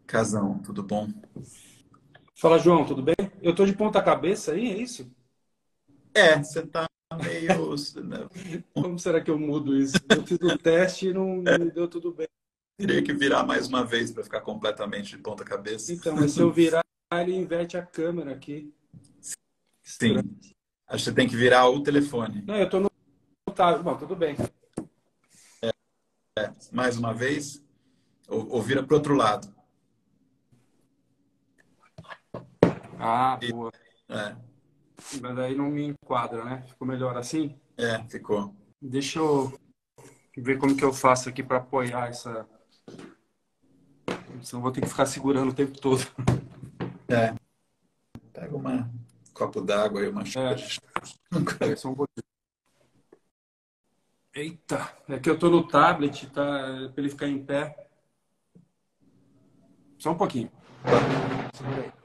Casão, tudo bom? Fala, João, tudo bem? Eu tô de ponta cabeça aí, é isso? Você tá meio. Né, Como será que eu mudo isso? Eu fiz o teste e não me deu tudo bem. teria que virar mais uma vez para ficar completamente de ponta cabeça. Então, mas se eu virar, ele inverte a câmera aqui. Estranho. Sim, acho que você tem que virar o telefone. Não, eu tô no tablet. Bom, tudo bem. Mais uma vez, ou vira para o outro lado. Ah, E- boa. É, Mas aí não me enquadra, né? Ficou melhor assim? ficou. Deixa eu ver como que eu faço aqui para apoiar essa. Senão eu vou ter que ficar segurando o tempo todo. É, pega um copo d'água e uma xícara É, de chá. peraí, só um pouquinho. Eita, é que eu tô no tablet, tá? Para ele ficar em pé. Só um pouquinho. Segura aí.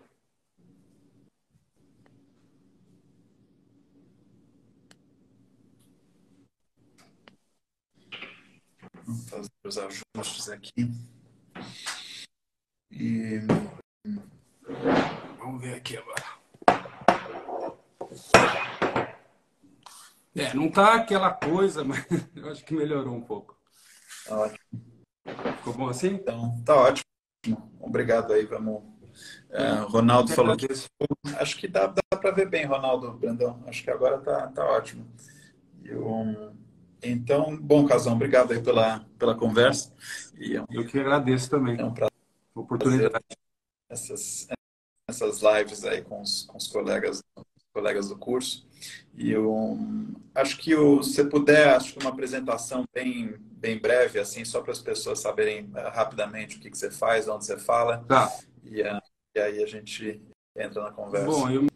Vamos fazer os ajustes aqui. E Vamos ver aqui agora. Não tá aquela coisa, mas eu acho que melhorou um pouco. tá ótimo. Ficou bom assim? Então, tá ótimo. Obrigado aí, vamos. Eu Ronaldo que falou que agradeço. acho que dá para ver bem, Ronaldo Brandão. Acho que agora tá ótimo. Então, bom, Casão, obrigado aí pela conversa. E Eu que agradeço é também um a prazer oportunidade. essas, essas lives aí com os colegas do curso. E eu acho que se você puder, acho que uma apresentação bem breve, assim, só para as pessoas saberem rapidamente o que você faz, onde você fala, Tá. e, e aí a gente entra na Bom, conversa.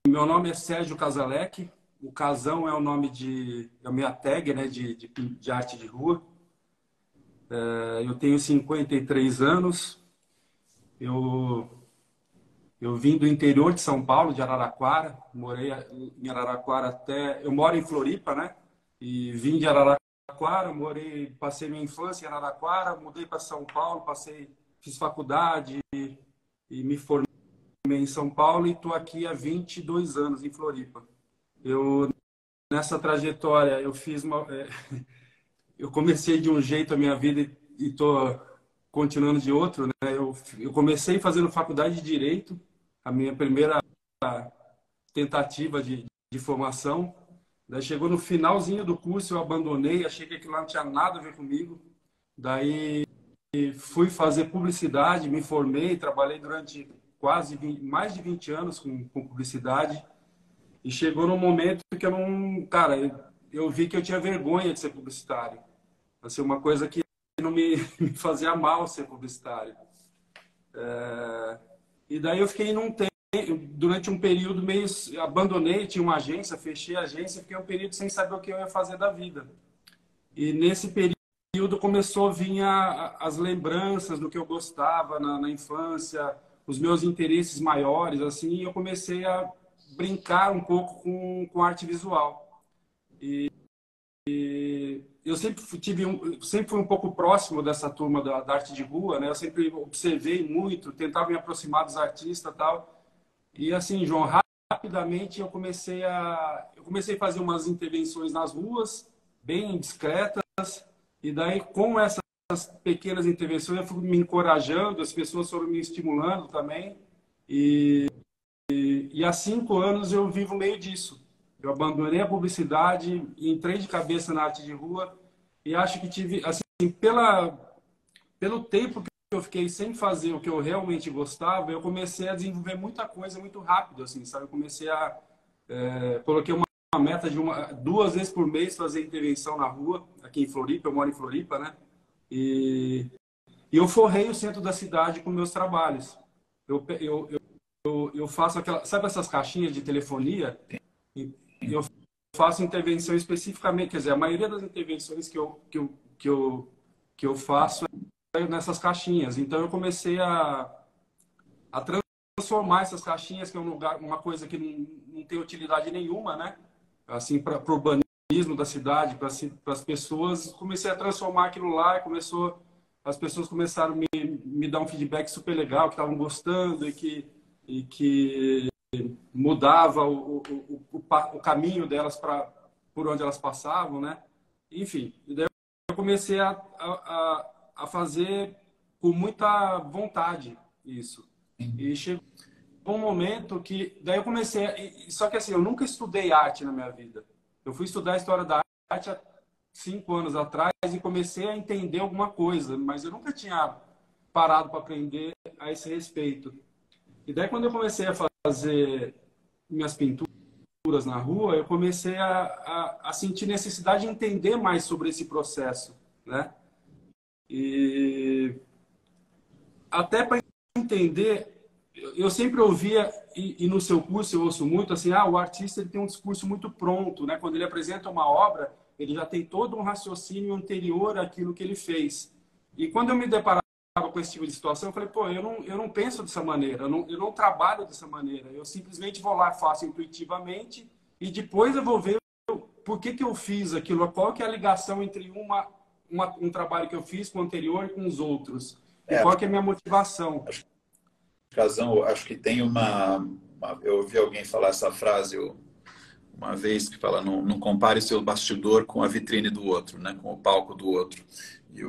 meu nome é Sérgio Casalec. O Casão é o nome é a minha tag, né, de arte de rua. Eu tenho 53 anos. Eu, eu vim do interior de São Paulo, de Araraquara. Morei em Araraquara até. Eu moro em Floripa, né? E vim de Araraquara, passei minha infância em Araraquara, mudei para São Paulo, fiz faculdade e me formei em São Paulo e estou aqui há 22 anos em Floripa. Eu nessa trajetória eu comecei de um jeito a minha vida e estou continuando de outro, né? Eu comecei fazendo faculdade de direito, a minha primeira tentativa de formação. Daí chegou no finalzinho do curso, eu abandonei, achei que aquilo lá não tinha nada a ver comigo. Daí fui fazer publicidade, me formei, trabalhei durante mais de 20 anos com publicidade. E chegou num momento que eu não. Cara, eu vi que eu tinha vergonha de ser publicitário. Assim, uma coisa que não me fazia mal ser publicitário. E daí eu fiquei durante um período meio. Abandonei, tinha uma agência, fechei a agência, fiquei um período sem saber o que eu ia fazer da vida. E nesse período começou a vir as lembranças do que eu gostava na infância, os meus interesses maiores, assim, e eu comecei a brincar um pouco com arte visual. Eu sempre fui um pouco próximo dessa turma da arte de rua, né? Eu sempre observei muito, tentava me aproximar dos artistas, e tal. E assim, João, rapidamente eu comecei a fazer umas intervenções nas ruas, bem discretas, e daí com essas pequenas intervenções eu fui me encorajando, as pessoas foram me estimulando também. E há 5 anos eu vivo meio disso. Eu abandonei a publicidade, entrei de cabeça na arte de rua e acho que tive, assim, pelo tempo que eu fiquei sem fazer o que eu realmente gostava, eu comecei a desenvolver muita coisa muito rápido, assim, sabe? Eu comecei coloquei uma meta de 2 vezes por mês fazer intervenção na rua, aqui em Floripa, eu moro em Floripa, né? E, e eu forrei o centro da cidade com meus trabalhos. Eu faço sabe essas caixinhas de telefonia? E eu faço intervenção especificamente, quer dizer, a maioria das intervenções que eu faço é nessas caixinhas. Então eu comecei a transformar essas caixinhas, que é uma coisa que não tem utilidade nenhuma, né? Assim, para o urbanismo da cidade, para as pessoas, comecei a transformar aquilo lá e começou. as pessoas começaram a me dar um feedback super legal, que estavam gostando e que mudava o caminho delas por onde elas passavam, né? Enfim, e daí eu comecei a fazer com muita vontade isso. E chegou um momento que daí eu comecei só que assim, eu nunca estudei arte na minha vida. Eu fui estudar história da arte há 5 anos atrás e comecei a entender alguma coisa, mas eu nunca tinha parado para aprender a esse respeito. E daí quando eu comecei a fazer minhas pinturas na rua, eu comecei a sentir necessidade de entender mais sobre esse processo, né? E até para entender, eu sempre ouvia, e no seu curso eu ouço muito, assim, o artista ele tem um discurso muito pronto, né? Quando ele apresenta uma obra, ele já tem todo um raciocínio anterior àquilo que ele fez. E quando eu me deparava com esse tipo de situação, eu falei, pô, eu não penso dessa maneira, eu não trabalho dessa maneira. Eu simplesmente vou lá, faço intuitivamente, e depois eu vou ver por que eu fiz aquilo, qual que é a ligação entre um trabalho que eu fiz com o anterior e com os outros. E É, qual que é a minha motivação? razão, eu acho que tem eu ouvi alguém falar essa frase uma vez que fala não compare seu bastidor com a vitrine do outro, né, com o palco do outro. E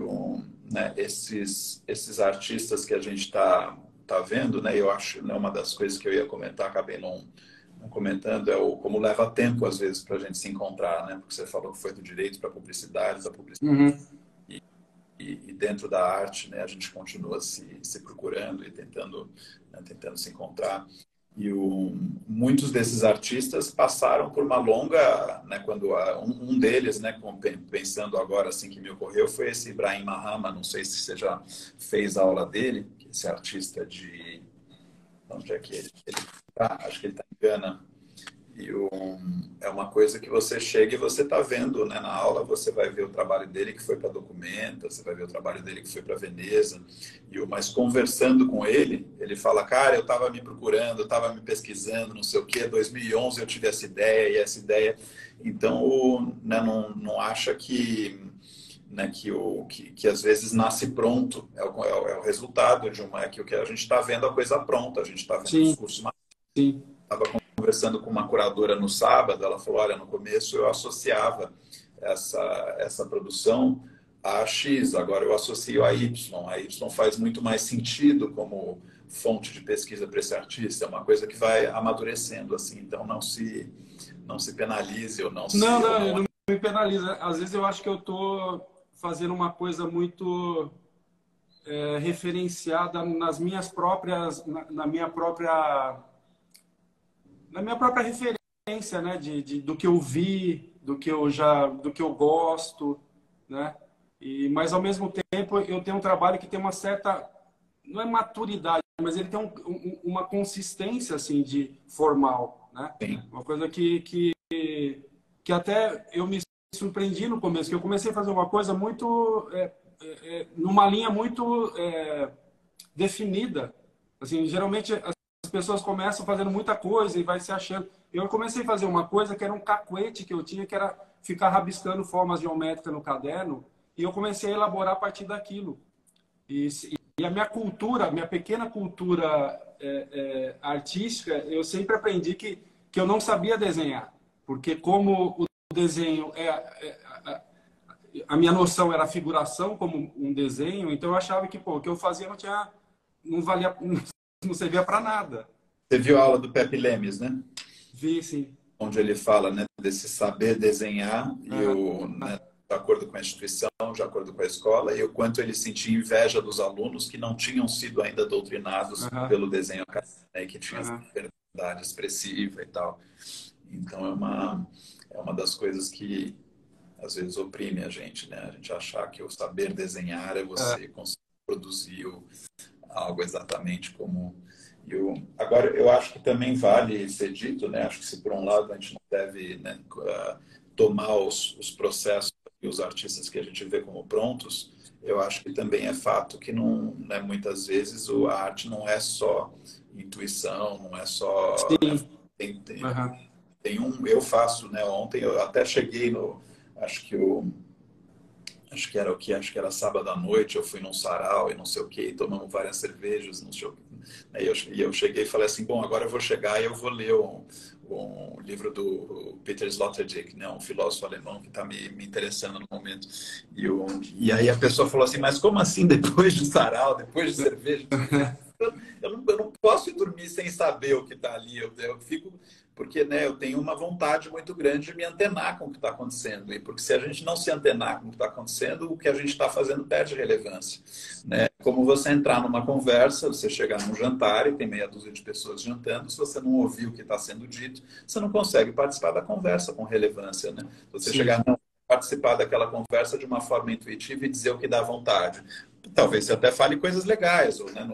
né, esses artistas que a gente tá vendo, né, eu acho, né, uma das coisas que eu ia comentar, acabei não comentando, como leva tempo às vezes para a gente se encontrar, né, porque você falou que foi do direito para a publicidade, da publicidade Uhum. e dentro da arte, né, a gente continua se procurando e tentando se encontrar. E muitos desses artistas passaram por uma longa, né, quando um deles, né, pensando agora assim que me ocorreu, foi esse Ibrahim Mahama, não sei se você já fez a aula dele, esse artista de onde é que ele tá? Acho que ele está em Gana. E é uma coisa que você chega e você está vendo, né? Na aula você vai ver o trabalho dele que foi para Documenta, você vai ver o trabalho dele que foi para Veneza. Mas conversando com ele, ele fala, cara, eu estava me procurando, eu estava me pesquisando, não sei o quê, 2011 eu tive essa ideia e essa ideia. Então, né, não acha que, né, que às vezes nasce pronto, é o resultado de que o que a gente está vendo a coisa pronta, a gente está vendo o Sim, discurso. sim. Estava conversando com uma curadora no sábado, ela falou, olha, no começo eu associava essa produção a X, agora eu associo a Y. A Y faz muito mais sentido como fonte de pesquisa para esse artista, é uma coisa que vai amadurecendo assim, então não se penalize Não, eu não me penaliza. Às vezes eu acho que eu estou fazendo uma coisa muito referenciada nas minhas próprias, na minha própria referência, né? Do que eu vi, do que eu gosto, né? Mas ao mesmo tempo eu tenho um trabalho que tem uma certa, não é maturidade, mas ele tem uma consistência assim de formal, né? Sim. Uma coisa que até eu me surpreendi no começo, que eu comecei a fazer uma coisa muito numa linha muito definida. Assim, geralmente as pessoas começam fazendo muita coisa e vai se achando. Eu comecei a fazer uma coisa que era um cacuete que eu tinha, que era ficar rabiscando formas geométricas no caderno, e eu comecei a elaborar a partir daquilo. E a minha cultura, minha pequena cultura artística, eu sempre aprendi que eu não sabia desenhar, porque como o desenho a minha noção era a figuração como um desenho, então eu achava que o que eu fazia não valia, não servia para nada. Você viu a aula do Pepe Lemes, né? Vi, sim. Onde ele fala, né, desse saber desenhar e Aham, né, de acordo com a instituição, de acordo com a escola, e o quanto ele sentia inveja dos alunos que não tinham sido ainda doutrinados aham, pelo desenho acadêmico, né, que tinha essa aham. liberdade expressiva e tal. Então é uma das coisas que às vezes oprime a gente, né? A gente achar que o saber desenhar é você conseguir produzir algo exatamente como agora eu acho que também vale ser dito, né? Acho que se por um lado a gente não deve, né, tomar os processos e os artistas que a gente vê como prontos, eu acho que também é fato que não, né, muitas vezes a arte não é só intuição, não é só, né, Sim, tem, tem, aham, eu faço, né? Ontem eu até cheguei no, acho que acho que era o que? Acho que era sábado à noite, eu fui num sarau e não sei o quê, e tomamos várias cervejas, não sei o quê. E eu cheguei e falei assim, bom, agora eu vou chegar e eu vou ler um livro do Peter Sloterdijk, né, um filósofo alemão que está me interessando no momento. E aí a pessoa falou assim, mas como assim depois de sarau, depois de cerveja? Eu não posso ir dormir sem saber o que está ali. Eu fico. Porque né, eu tenho uma vontade muito grande de me antenar com o que está acontecendo. E porque se a gente não se antenar com o que está acontecendo, o que a gente está fazendo perde relevância. Né? Como você entrar numa conversa, você chegar num jantar e tem meia dúzia de pessoas jantando, se você não ouvir o que está sendo dito, você não consegue participar da conversa com relevância. Né? Você Sim. chegar, não, participar daquela conversa de uma forma intuitiva e dizer o que dá vontade. Talvez você até fale coisas legais, né?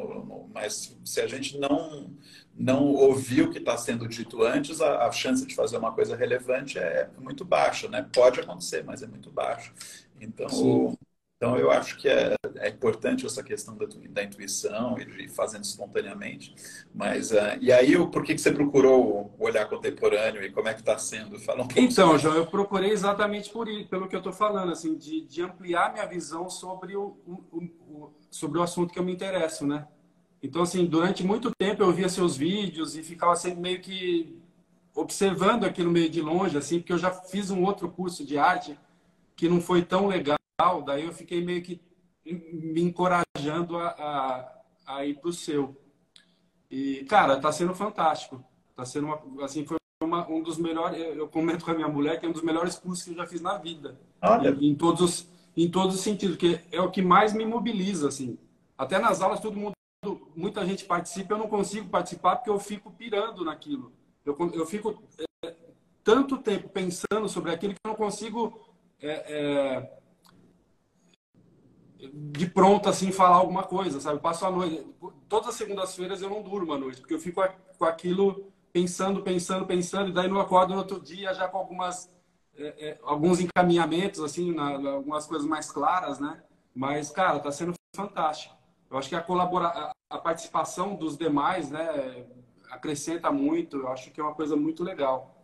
Mas se a gente não ouvir o que está sendo dito antes, a chance de fazer uma coisa relevante é muito baixa, né? Pode acontecer, mas é muito baixa. Sim. Então eu acho que é importante essa questão da intuição e de ir fazendo espontaneamente. Mas, e aí, por que você procurou o olhar contemporâneo e como é que está sendo? Fala um pouco sobre Então, isso. João, eu procurei exatamente pelo que eu estou falando, assim, de ampliar minha visão sobre sobre o assunto que eu me interesso, né? Então, assim, durante muito tempo eu via seus vídeos e ficava sempre meio que observando aquilo meio de longe, assim, porque eu já fiz um outro curso de arte que não foi tão legal, daí eu fiquei meio que me encorajando a ir para o seu. E, cara, tá sendo fantástico. Tá sendo assim, foi um dos melhores, eu comento com a minha mulher que é um dos melhores cursos que eu já fiz na vida. Olha, Em todos os sentidos, que é o que mais me mobiliza, assim. Até nas aulas, todo mundo, muita gente participa, eu não consigo participar porque eu fico pirando naquilo. Eu fico tanto tempo pensando sobre aquilo que eu não consigo de pronto assim falar alguma coisa, sabe? Eu passo a noite, todas as segundas-feiras eu não durmo à noite, porque eu fico com aquilo pensando, e daí não acordo no outro dia já com alguns encaminhamentos assim, algumas coisas mais claras, né? Mas cara, tá sendo fantástico. Eu acho que a participação dos demais, né, acrescenta muito. Eu acho que é uma coisa muito legal.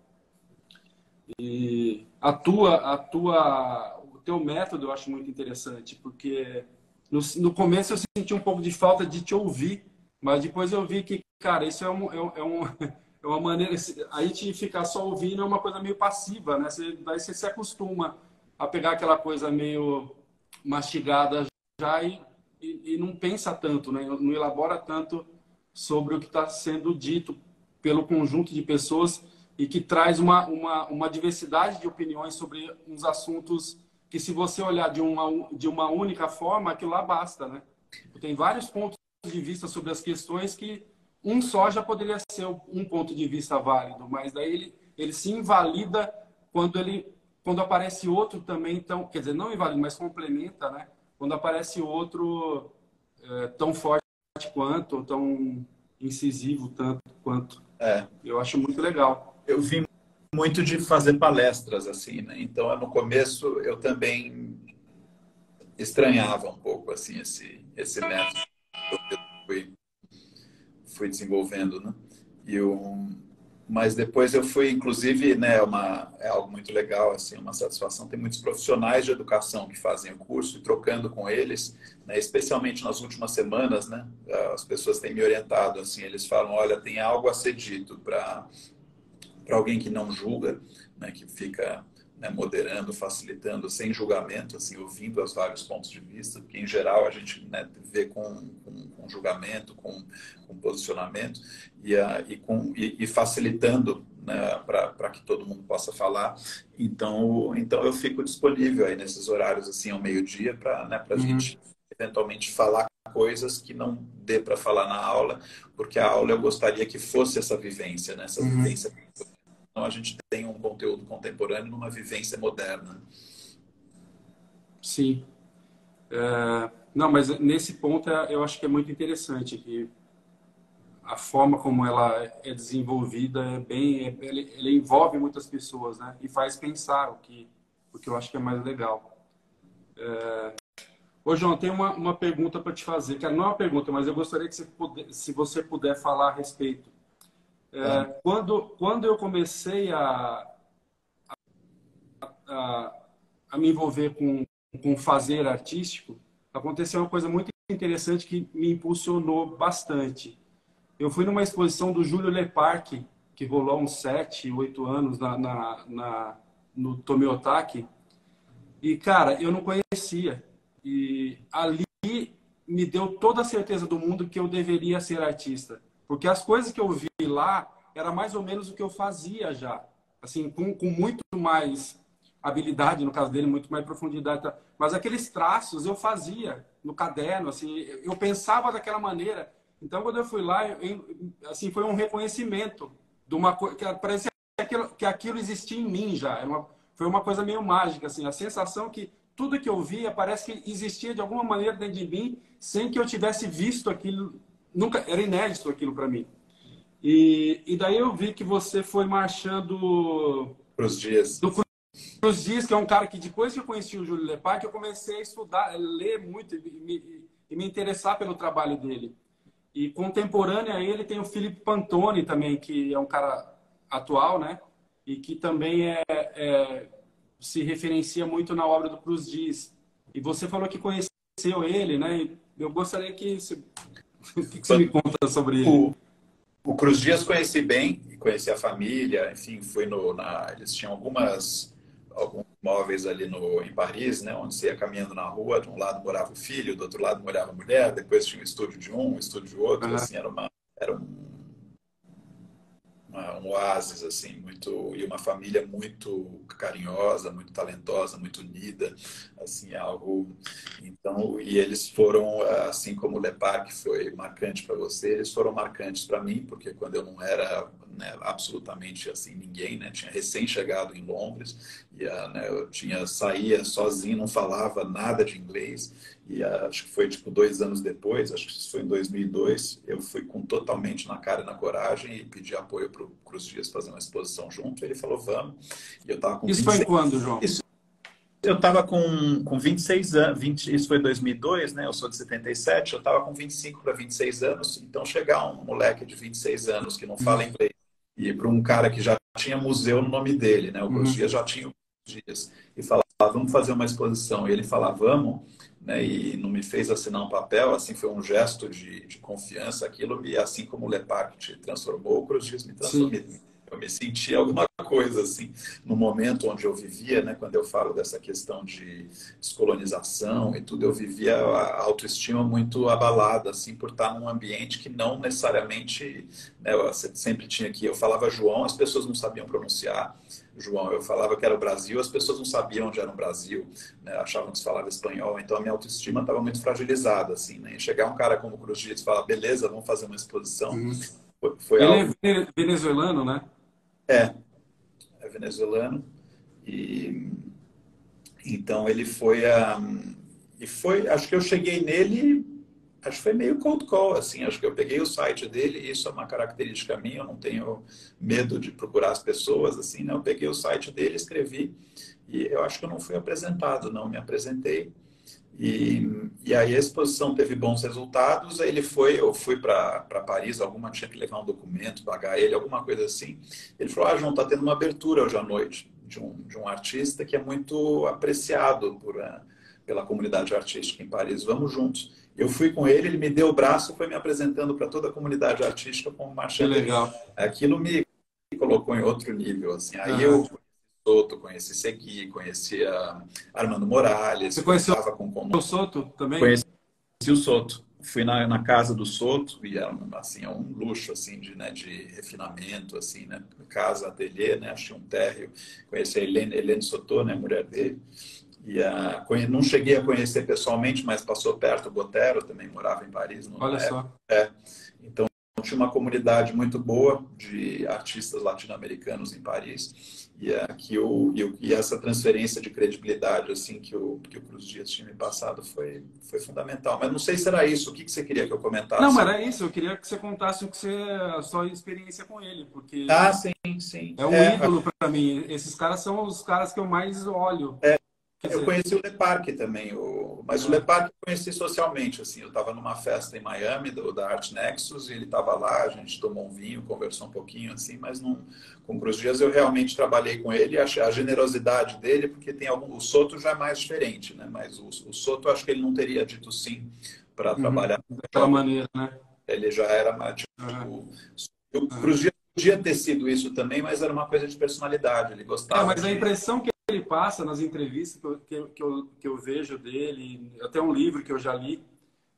E o teu método eu acho muito interessante, porque no começo eu senti um pouco de falta de te ouvir, mas depois eu vi que, cara, isso é uma maneira. A gente ficar só ouvindo é uma coisa meio passiva, né? Daí você se acostuma a pegar aquela coisa meio mastigada já e não pensa tanto, né? Não elabora tanto sobre o que está sendo dito pelo conjunto de pessoas e que traz uma diversidade de opiniões sobre uns assuntos que, se você olhar de uma única forma, aquilo lá basta, né? Tem vários pontos de vista sobre as questões que um só já poderia ser um ponto de vista válido, mas daí ele se invalida quando aparece outro também, então, quer dizer, não invalida, mas complementa, né? Quando aparece outro tão forte quanto, ou tão incisivo tanto quanto. é, Eu acho muito legal. eu vim muito de fazer palestras assim, né? Então, no começo eu também estranhava um pouco assim esse método que eu fui desenvolvendo, né? E mas depois eu fui, inclusive, né, é algo muito legal, assim, uma satisfação. Tem muitos profissionais de educação que fazem o curso e trocando com eles, né, especialmente nas últimas semanas, né, as pessoas têm me orientado, assim, eles falam, olha, tem algo a ser dito para alguém que não julga, né, que fica, né, moderando, facilitando, sem julgamento, assim, ouvindo os vários pontos de vista, porque em geral a gente, né, vê com julgamento, com posicionamento e facilitando, né, para que todo mundo possa falar. Então eu fico disponível aí nesses horários assim ao meio-dia para, né, para a Uhum. gente eventualmente falar coisas que não dê para falar na aula, porque a aula eu gostaria que fosse essa vivência, né? Essa Uhum. vivência. Então a gente tem um conteúdo contemporâneo numa vivência moderna. Sim. Não, mas nesse ponto eu acho que é muito interessante que a forma como ela é desenvolvida ela envolve muitas pessoas, né? E faz pensar o que eu acho que é mais legal. Ô, João, tem uma pergunta para te fazer, que não é uma pergunta, mas eu gostaria que se você puder falar a respeito. Tá? Quando eu comecei a me envolver com fazer artístico, aconteceu uma coisa muito interessante que me impulsionou bastante. Eu fui numa exposição do Júlio Leparc, que rolou uns 7, 8 anos no Tomiotaki. E, cara, eu não conhecia. E ali me deu toda a certeza do mundo que eu deveria ser artista. Porque as coisas que eu vi lá era mais ou menos o que eu fazia já. Assim, com muito mais habilidade, no caso dele, muito mais profundidade. Mas aqueles traços eu fazia no caderno, assim, eu pensava daquela maneira. Então, quando eu fui lá, assim, foi um reconhecimento de uma coisa que parecia que aquilo existia em mim já. Foi uma coisa meio mágica, assim, a sensação que tudo que eu via parece que existia de alguma maneira dentro de mim, sem que eu tivesse visto aquilo. Nunca era inédito aquilo para mim. E daí eu vi que você foi marchando Para os dias. do Cruz Dias, que é um cara que depois que eu conheci o Júlio Leparc, eu comecei a estudar, a ler muito e me interessar pelo trabalho dele. E contemporâneo a ele tem o Felipe Pantone também, que é um cara atual, né? E que também se referencia muito na obra do Cruz Dias. E você falou que conheceu ele, né? E eu gostaria que você, o que você me conta sobre ele? O Cruz Dias conheci bem, conheci a família, enfim, fui eles tinham alguns móveis ali em Paris, né, onde você ia caminhando na rua, de um lado morava o filho, do outro lado morava a mulher, depois tinha um estúdio de um estúdio de outro, Uhum. assim, era um oásis, assim, e uma família muito carinhosa, muito talentosa, muito unida, assim, algo. Então, e eles foram, assim como o Leparc foi marcante para você, eles foram marcantes para mim, porque quando eu não era, né, absolutamente assim ninguém, né, tinha recém chegado em Londres, e né, saía sozinho, não falava nada de inglês. E acho que foi tipo 2 anos depois, acho que isso foi em 2002, eu fui totalmente na cara e na coragem e pedi apoio para o Cruz Dias fazer uma exposição junto. Ele falou, vamos. E eu estava com Isso foi em 26. quando, João? Eu estava com 26 anos, isso foi em 2002, né? Eu sou de 77, eu estava com 25 para 26 anos. Então, chegar um moleque de 26 anos que não fala inglês e para um cara que já tinha museu no nome dele, né? O Cruz Uhum. Dias já tinha o Cruz Dias. E falar, vamos fazer uma exposição. E ele falava, vamos, né? E não me fez assinar um papel, assim, foi um gesto de confiança aquilo. E assim como o Lepac te transformou, o Cruz Dias me transformou. Sim. Eu me senti alguma coisa, assim, no momento onde eu vivia, né? Quando eu falo dessa questão de descolonização e tudo, eu vivia a autoestima muito abalada, assim, por estar num ambiente que não necessariamente, né, eu sempre tinha que, eu falava João, as pessoas não sabiam pronunciar João, eu falava que era o Brasil, as pessoas não sabiam onde era o Brasil, né, achavam que se falava espanhol, então a minha autoestima estava muito fragilizada, assim, né? E chegar um cara como o Cruz Dias e falar, beleza, vamos fazer uma exposição, Uhum. foi Ele algo. é venezuelano, né? É, é venezuelano. E então ele foi e foi, acho que eu cheguei nele, acho que foi meio cold call, assim, acho que eu peguei o site dele, e isso é uma característica minha, eu não tenho medo de procurar as pessoas, assim, né? Eu peguei o site dele, escrevi, e eu acho que eu não fui apresentado, não, me apresentei. E aí a exposição teve bons resultados, aí eu fui para Paris, tinha que levar um documento, pagar ele, alguma coisa assim. Ele falou, João, está tendo uma abertura hoje à noite de um artista que é muito apreciado pela comunidade artística em Paris, vamos juntos. Eu fui com ele, ele me deu o braço, foi me apresentando para toda a comunidade artística como Que marchand-de-livre. legal. Aquilo me colocou em outro nível, assim. Aí Uhum. eu Soto, conheci Segui, conhecia Armando Morales, Você conheceu estava com o Soto também? conheci o Soto. Fui na casa do Soto e era assim, é um luxo assim de refinamento assim, né? Casa, ateliê, né? Achei um térreo. Conheci a Helene Soto, né? Mulher dele. Não cheguei a conhecer pessoalmente, mas passou perto. O Botero também morava em Paris na Olha época. só. Então tinha uma comunidade muito boa de artistas latino-americanos em Paris e essa transferência de credibilidade assim que o Cruz Dias tinha me passado foi fundamental. Mas não sei se era isso. O que você queria que eu Não, comentasse? mas era isso. Eu queria que você contasse a sua experiência com ele, porque Ah, sim, sim. é um ídolo para mim. Esses caras são os caras que eu mais olho. Quer Eu dizer, conheci o Leparc também, Mas o Lepac eu conheci socialmente, assim. Eu estava numa festa em Miami, da Art Nexus, e ele estava lá, a gente tomou um vinho, conversou um pouquinho, assim, mas não, com o Cruz Dias eu realmente trabalhei com ele, achei a generosidade dele, porque tem algum... O Soto já é mais diferente, né? Mas o Soto, acho que ele não teria dito sim para trabalhar. Daquela maneira, né? Ele já era mais, tipo... O Cruz Dias podia ter sido isso também, mas era uma coisa de personalidade, ele gostava Mas a de... impressão que ele passa nas entrevistas que eu vejo dele, até um livro que eu já li,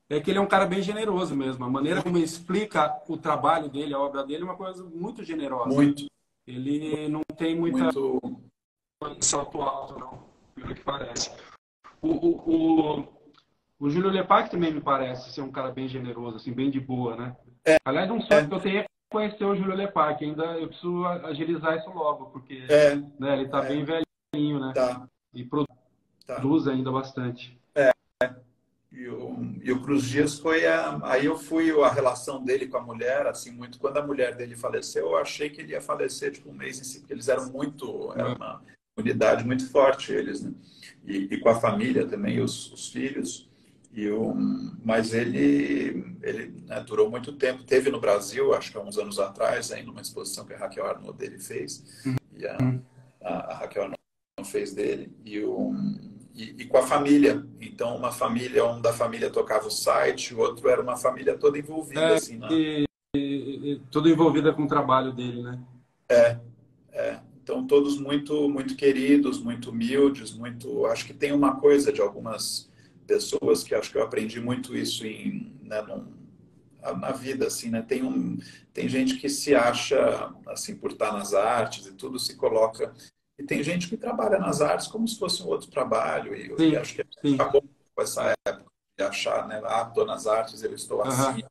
é que ele é um cara bem generoso mesmo. A maneira como ele explica o trabalho dele, a obra dele, é uma coisa muito generosa. Muito, Ele não tem muita muito... salto alto, não, pelo que parece. O, o, o Júlio Lepac também me parece ser um cara bem generoso, assim, bem de boa, né? Aliás, um sonho que eu tenho é conhecer o Júlio Lepac. Ainda eu preciso agilizar isso logo, porque né, ele está bem velhinho, né? Tá, E tá. produz ainda bastante. E o Cruz Dias foi aí eu fui a relação dele com a mulher, assim, muito. Quando a mulher dele faleceu, eu achei que ele ia falecer tipo um mês em si, porque eles eram muito, era uma unidade muito forte eles, né? E com a família também, os filhos. Mas ele né, durou muito tempo. Teve no Brasil, acho que há uns anos atrás, aí numa exposição que a Raquel Arnaud dele fez, e a Raquel Arnaud fez dele. E com a família. Então, uma família, um da família tocava o site, o outro era uma família toda envolvida. Assim, tudo envolvida com o trabalho dele, né? Então, todos muito, muito queridos, muito humildes, muito... Acho que tem uma coisa de algumas pessoas que acho que eu aprendi muito isso né, na vida, assim, né? Tem gente que se acha, assim, por estar nas artes e tudo, se coloca... E tem gente que trabalha nas artes como se fosse um outro trabalho, e acho que acabou com essa época de achar, né? Ah, estou nas artes, eu estou assim.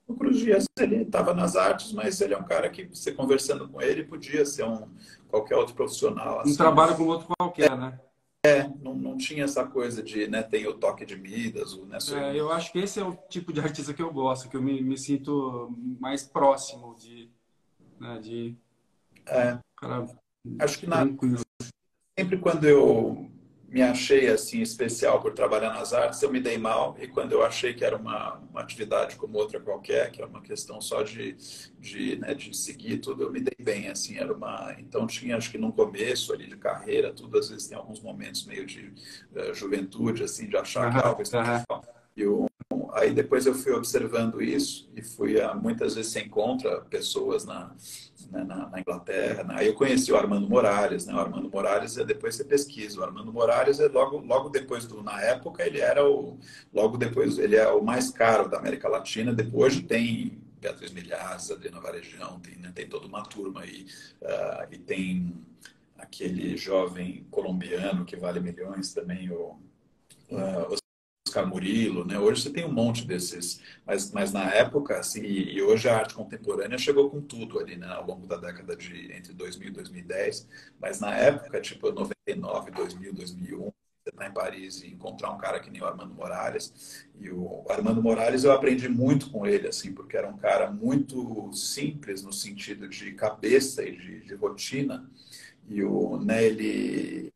O Cruz Dias, ele estava nas artes, mas ele é um cara que, você conversando com ele, podia ser qualquer outro profissional. Assim, um trabalho como outro qualquer, né? Não tinha essa coisa de, né, tem o toque de Midas, né, eu acho que esse é o tipo de artista que eu gosto, que eu me sinto mais próximo né, cara acho que tranquilo. sempre quando eu me achei assim especial por trabalhar nas artes, eu me dei mal, e quando eu achei que era uma atividade como outra qualquer, que era uma questão só né, de seguir tudo, eu me dei bem, assim, então tinha, acho que no começo ali de carreira, tudo, às vezes tem alguns momentos meio de juventude, assim, de achar que é algo especial. Aí depois eu fui observando isso e muitas vezes você encontra pessoas na Inglaterra. Aí eu conheci o Armando Moraes, né? O Armando Moraes, depois você pesquisa. O Armando Moraes é logo depois na época logo depois ele é o mais caro da América Latina. Depois tem Beatriz Milhazes, Adriana Varejão, tem toda uma turma aí, e tem aquele jovem colombiano que vale milhões também, o Oscar Murillo, né? Hoje você tem um monte desses, mas na época, assim, e hoje a arte contemporânea chegou com tudo ali, né? Ao longo da década entre 2000 e 2010, mas na época, tipo 99, 2000, 2001, você tá em Paris e encontrar um cara que nem o Armando Moraes, e o Armando Moraes eu aprendi muito com ele, assim, porque era um cara muito simples no sentido de cabeça e de rotina, e né, ele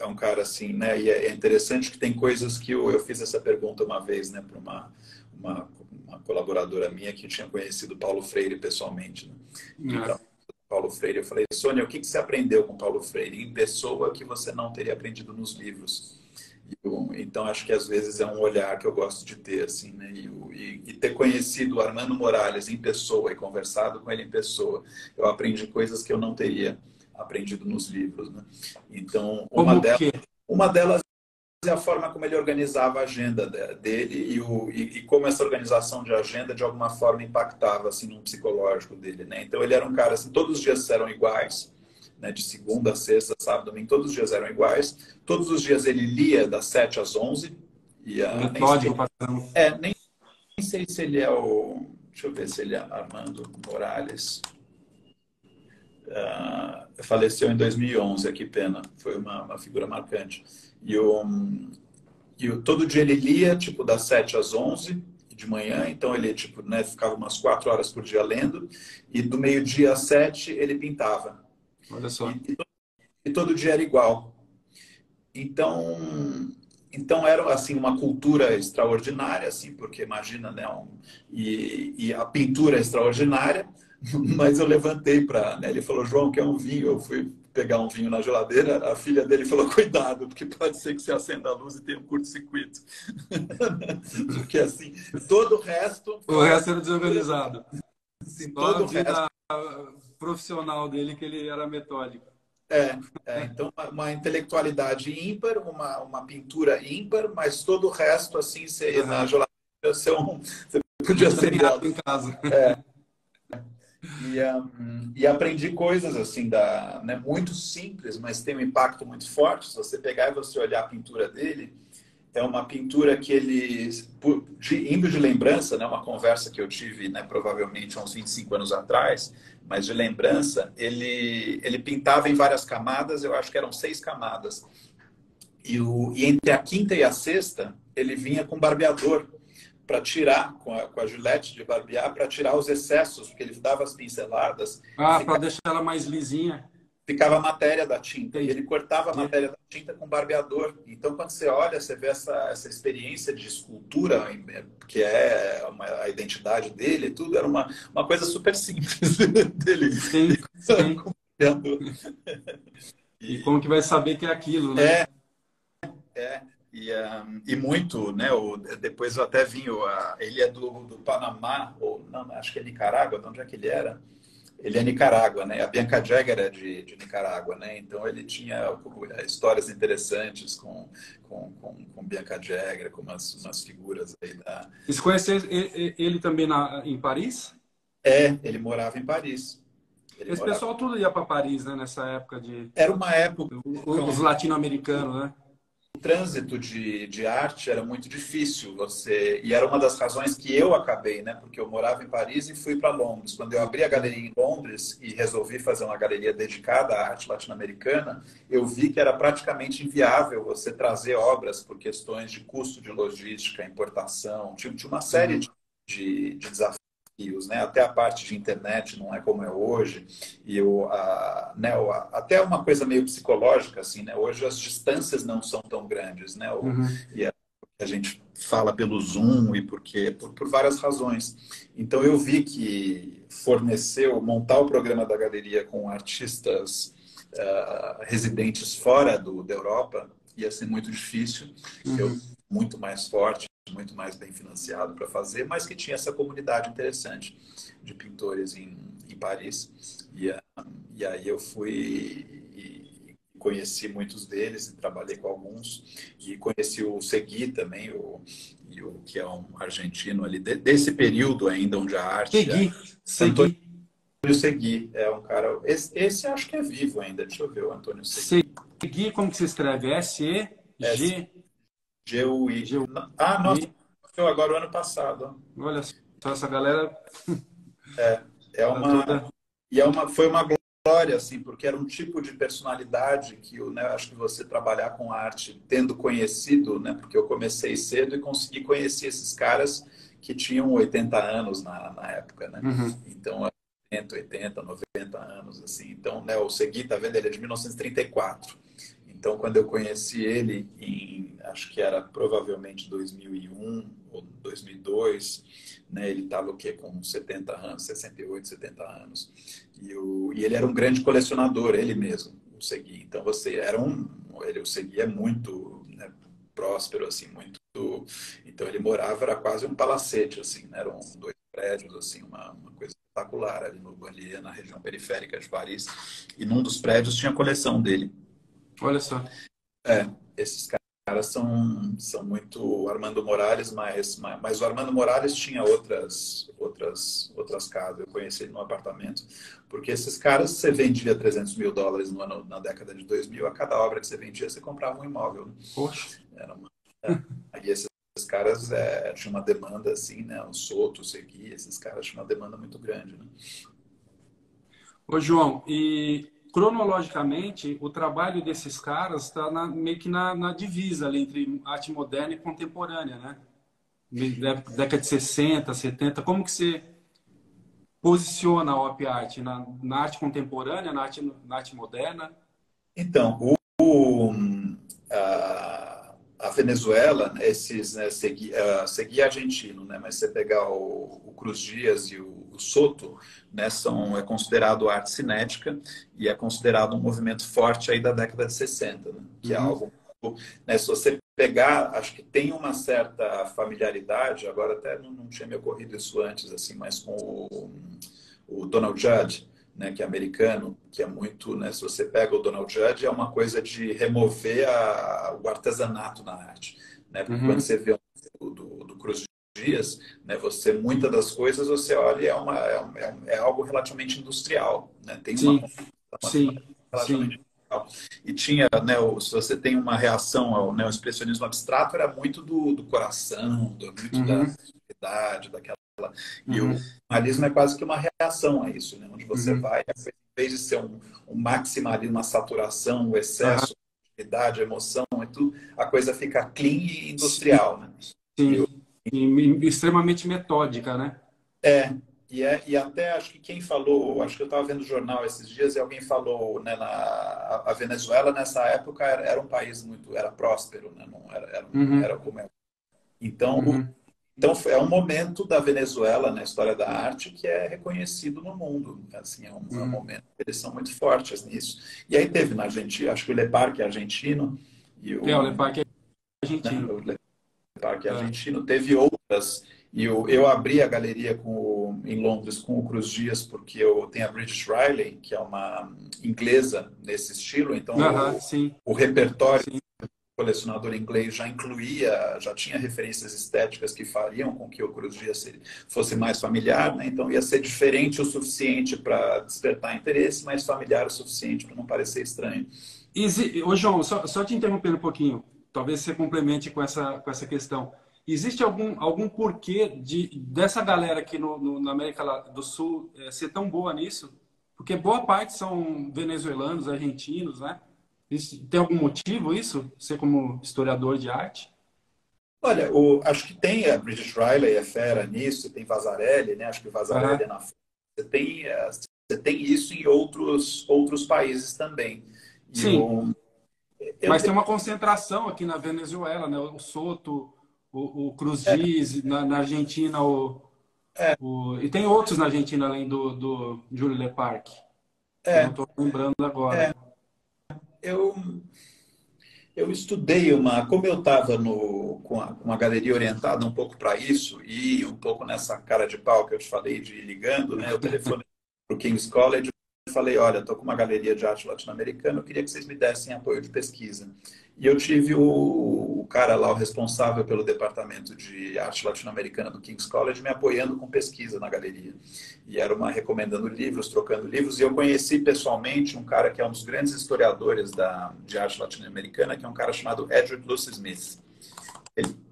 é um cara assim, né? E é interessante que tem coisas que eu fiz essa pergunta uma vez, né, para uma colaboradora minha que tinha conhecido Paulo Freire pessoalmente, né? E para Paulo Freire eu falei: Sônia, o que você aprendeu com Paulo Freire em pessoa que você não teria aprendido nos livros? Então acho que às vezes é um olhar que eu gosto de ter, assim, né? E ter conhecido o Armando Moraes em pessoa e conversado com ele em pessoa, eu aprendi coisas que eu não teria aprendido nos livros, né? Então uma delas é a forma como ele organizava a agenda dele, e como essa organização de agenda de alguma forma impactava assim no psicológico dele, né? Então ele era um cara assim, todos os dias eram iguais, né, de segunda a sexta, sábado, domingo, todos os dias eram iguais. Todos os dias ele lia das 7 às 11. Metódico pra caramba. Nem sei se ele é deixa eu ver se ele é Armando Moraes. Faleceu em 2011, que pena. Foi uma figura marcante. Todo dia ele lia, tipo, das 7 às 11 de manhã. Então ele, tipo, né, ficava umas 4 horas por dia lendo. E do meio-dia às 7 ele pintava. Olha só. E todo dia era igual. então, então era assim uma cultura extraordinária, assim, porque imagina, né? E a pintura é extraordinária, mas eu levantei para, né, ele falou, João, quer um vinho? Eu fui pegar um vinho na geladeira, a filha dele falou, cuidado, porque pode ser que você acenda a luz e tenha um curto-circuito. Porque assim, todo o resto, O fora a resto era pintura, desorganizado. assim, Só a todo o resto. vida profissional dele que ele era metódico. Então, uma intelectualidade ímpar, uma pintura ímpar, mas todo o resto, assim, você, na Uhum. geladeira, você Não podia tinha nem acender a água em luz. casa. E aprendi coisas, assim, né, muito simples, mas tem um impacto muito forte. Se você pegar e você olhar a pintura dele, é uma pintura que ele, indo de lembrança, né, uma conversa que eu tive, né, provavelmente há uns 25 anos atrás, mas de lembrança, ele pintava em várias camadas, eu acho que eram 6 camadas. E entre a quinta e a sexta, ele vinha com barbeador para tirar, com a gilete de barbear, para tirar os excessos, porque ele dava as pinceladas e Ah, para deixar ela mais lisinha. ficava a matéria da tinta. E Entendi. ele cortava a matéria da tinta com barbeador. Então, quando você olha, você vê essa experiência de escultura, que é a identidade dele, tudo era uma coisa super simples dele. Sim, sim. Com barbeador. E como que vai saber que é aquilo, né? É, é. E muito, né? Depois eu até vim, ele é do Panamá, ou não, acho que é Nicarágua, de onde é que ele era? Ele é Nicarágua, né? A Bianca Jagger é de Nicarágua, né? Então ele tinha histórias interessantes com Bianca Jagger, com umas figuras aí da. E você conheceu ele também em Paris? Ele morava em Paris. Ele Esse morava. pessoal tudo ia para Paris, né? Nessa época de Era uma época os onde latino-americanos, né? o trânsito de arte era muito difícil. E era uma das razões que eu acabei, né? Porque eu morava em Paris e fui para Londres. Quando eu abri a galeria em Londres e resolvi fazer uma galeria dedicada à arte latino-americana, eu vi que era praticamente inviável você trazer obras por questões de custo de logística, importação. Tinha uma série de desafios. Né? Até a parte de internet não é como é hoje e né, até uma coisa meio psicológica assim, né? Hoje as distâncias não são tão grandes, né? Uhum. E a gente fala pelo Zoom e por várias razões. Então eu vi que montar o programa da galeria com artistas residentes fora da Europa ia ser muito difícil. Eu Uhum. muito mais forte, muito mais bem financiado para fazer, mas que tinha essa comunidade interessante de pintores em Paris. E aí eu fui e conheci muitos deles, e trabalhei com alguns, e conheci o Segui também, que é um argentino ali, desse período ainda onde a arte... Antônio Segui. Segui é um cara... Esse acho que é vivo ainda, deixa eu ver, o Antônio Segui. Segui, como que se escreve? S-E-G-G-U-I. G-U-I. Ah, nossa, agora o ano passado. Olha só, essa galera É tá uma, toda... foi uma glória, assim, porque era um tipo de personalidade que né, acho que você trabalhar com arte, tendo conhecido, né, porque eu comecei cedo e consegui conhecer esses caras que tinham 80 anos na época, né? Uhum. Então, 80, 90 anos, assim. Então, né, o Segui, tá vendo? Ele é de 1934. Então, quando eu conheci ele, acho que era provavelmente 2001 ou 2002, né, ele estava o quê? Com 70 anos, 68, 70 anos. E ele era um grande colecionador, ele mesmo, o Segui. Então, o Segui é muito, né, próspero, assim, muito... Então, ele morava, era quase um palacete, assim, né? Eram 2 prédios, assim, uma coisa espetacular ali na região periférica de Paris. E num dos prédios tinha a coleção dele. Olha só. Esses caras são muito Armando Morales, mas o Armando Morales tinha outras casas. Eu conheci ele no apartamento. Porque esses caras, você vendia $300 mil na década de 2000, a cada obra que você vendia, você comprava um imóvel. Né? Poxa. E esses caras tinham uma demanda assim, né? O Soto, o Segui, esses caras tinham uma demanda muito grande. Né? Ô, João, e cronologicamente, o trabalho desses caras está meio que na divisa ali entre arte moderna e contemporânea, né? Década de 60, 70. Como que você posiciona a op art na arte contemporânea, na arte moderna? Então, Venezuela, esses, né, seguir argentino, né, mas você pegar o Cruz Dias e o Soto, né, é considerado arte cinética e é considerado um movimento forte aí da década de 60, né, que é Uhum. algo, né, se você pegar, acho que tem uma certa familiaridade, agora até não tinha me ocorrido isso antes, assim, mas com o Donald Judd, né, que é americano, que é muito, né, se você pega o Donald Judd, é uma coisa de remover o artesanato na arte, né, porque quando Uhum. você vê do Cruz Dias, né, você, muitas das coisas você olha e é algo relativamente industrial, né, tem uma Sim, construção assim, sim, relativamente sim. industrial. E tinha, né, se você tem uma reação ao expressionismo abstrato, era muito do coração, muito da Uhum. sensibilidade, daquela. E o Uhum. minimalismo é quase que uma reação a isso, né? Onde você Uhum. vai, em vez de ser um maximalismo, uma saturação, um Aham. excesso, atividade, emoção, e tudo, a coisa fica clean e industrial, né? E, Sim. Extremamente metódica, né? é, e até acho que quem falou, acho que eu estava vendo o jornal esses dias e alguém falou, né, a Venezuela nessa época era um país muito, era próspero, né? Não era Uhum. como é. Então, Uhum. Então, é um momento da Venezuela na história da arte que é reconhecido no mundo. Assim, é um Uhum. momento. Eles são muito fortes nisso. E aí teve na Argentina, acho que o Le Parc é argentino, e É, o Le Parc é né, argentino. o Le Parc é É. argentino. Teve outras, e eu abri a galeria em Londres com o Cruz Dias, porque eu tenho a British Riley, que é uma inglesa nesse estilo, então Aham, sim, o repertório sim. colecionador inglês já tinha referências estéticas que fariam com que o Cruz Dias fosse mais familiar, né? Então ia ser diferente o suficiente para despertar interesse, mas familiar o suficiente para não parecer estranho. Ô, João, só te interrompendo um pouquinho, talvez você complemente com essa questão. Existe algum porquê dessa galera aqui na América do Sul ser tão boa nisso? Porque boa parte são venezuelanos, argentinos, né? Tem algum motivo isso? Você como historiador de arte? Olha, acho que tem a British Riley é fera nisso, tem Vasarely, né? Acho que o Vasarely Aham. é na você tem isso em outros países também. E Sim, eu mas tem tenho, uma concentração aqui na Venezuela, né? O Soto, o Cruz Dias, na Argentina, e tem outros na Argentina além do Júlio Le Parc, que eu não é, estou lembrando agora. eu Eu estudei como eu estava com a galeria orientada um pouco para isso e um pouco nessa cara de pau que eu te falei de ir ligando, né? Eu telefonei para o King's College e falei, olha, estou com uma galeria de arte latino-americana, eu queria que vocês me dessem apoio de pesquisa. E eu tive o cara lá, o responsável pelo departamento de arte latino-americana do King's College, me apoiando com pesquisa na galeria. E era uma recomendando livros, trocando livros. E eu conheci pessoalmente um cara que é um dos grandes historiadores de arte latino-americana, que é um cara chamado Edward Luce Smith.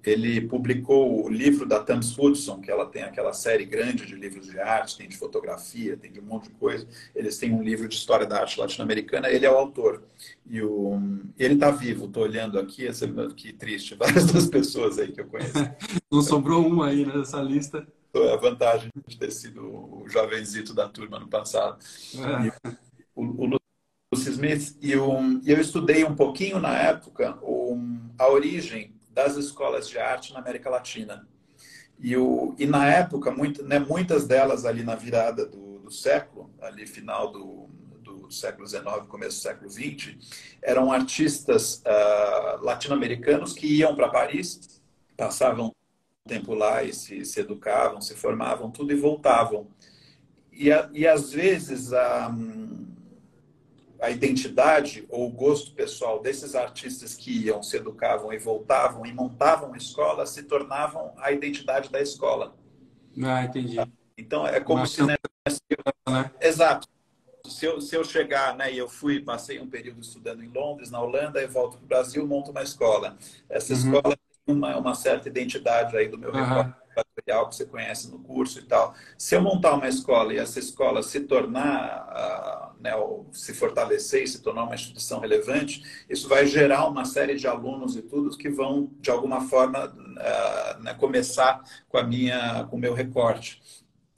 Ele publicou o livro da Thames Hudson, que ela tem aquela série grande de livros de arte, tem de fotografia, tem de um monte de coisa. Eles têm um livro de história da arte latino-americana, ele é o autor. Ele está vivo, estou olhando aqui, que triste, várias das pessoas aí que eu conheço. Não sobrou um aí nessa lista. A vantagem de ter sido o jovenzito da turma no passado. E É. o Lucy Smith, e eu estudei um pouquinho na época a origem das escolas de arte na América Latina. E na época, né, muitas delas ali na virada do século, ali final do século XIX, começo do século XX, eram artistas latino-americanos que iam para Paris, passavam tempo lá e se educavam, se formavam, tudo e voltavam. E às vezes a identidade ou o gosto pessoal desses artistas que iam, se educavam e voltavam e montavam escola se tornavam a identidade da escola. Ah, entendi. Então é Uma como se, chance, né, né? exato. Se eu chegar, né, e eu passei um período estudando em Londres, na Holanda, e volto para o Brasil, monto uma escola. Essa Uhum. escola tem uma certa identidade aí do meu recorte Aham. material que você conhece no curso e tal. Se eu montar uma escola e essa escola se tornar, né, ou se fortalecer e se tornar uma instituição relevante, isso vai gerar uma série de alunos e tudo que vão, de alguma forma, né, começar com o meu recorte.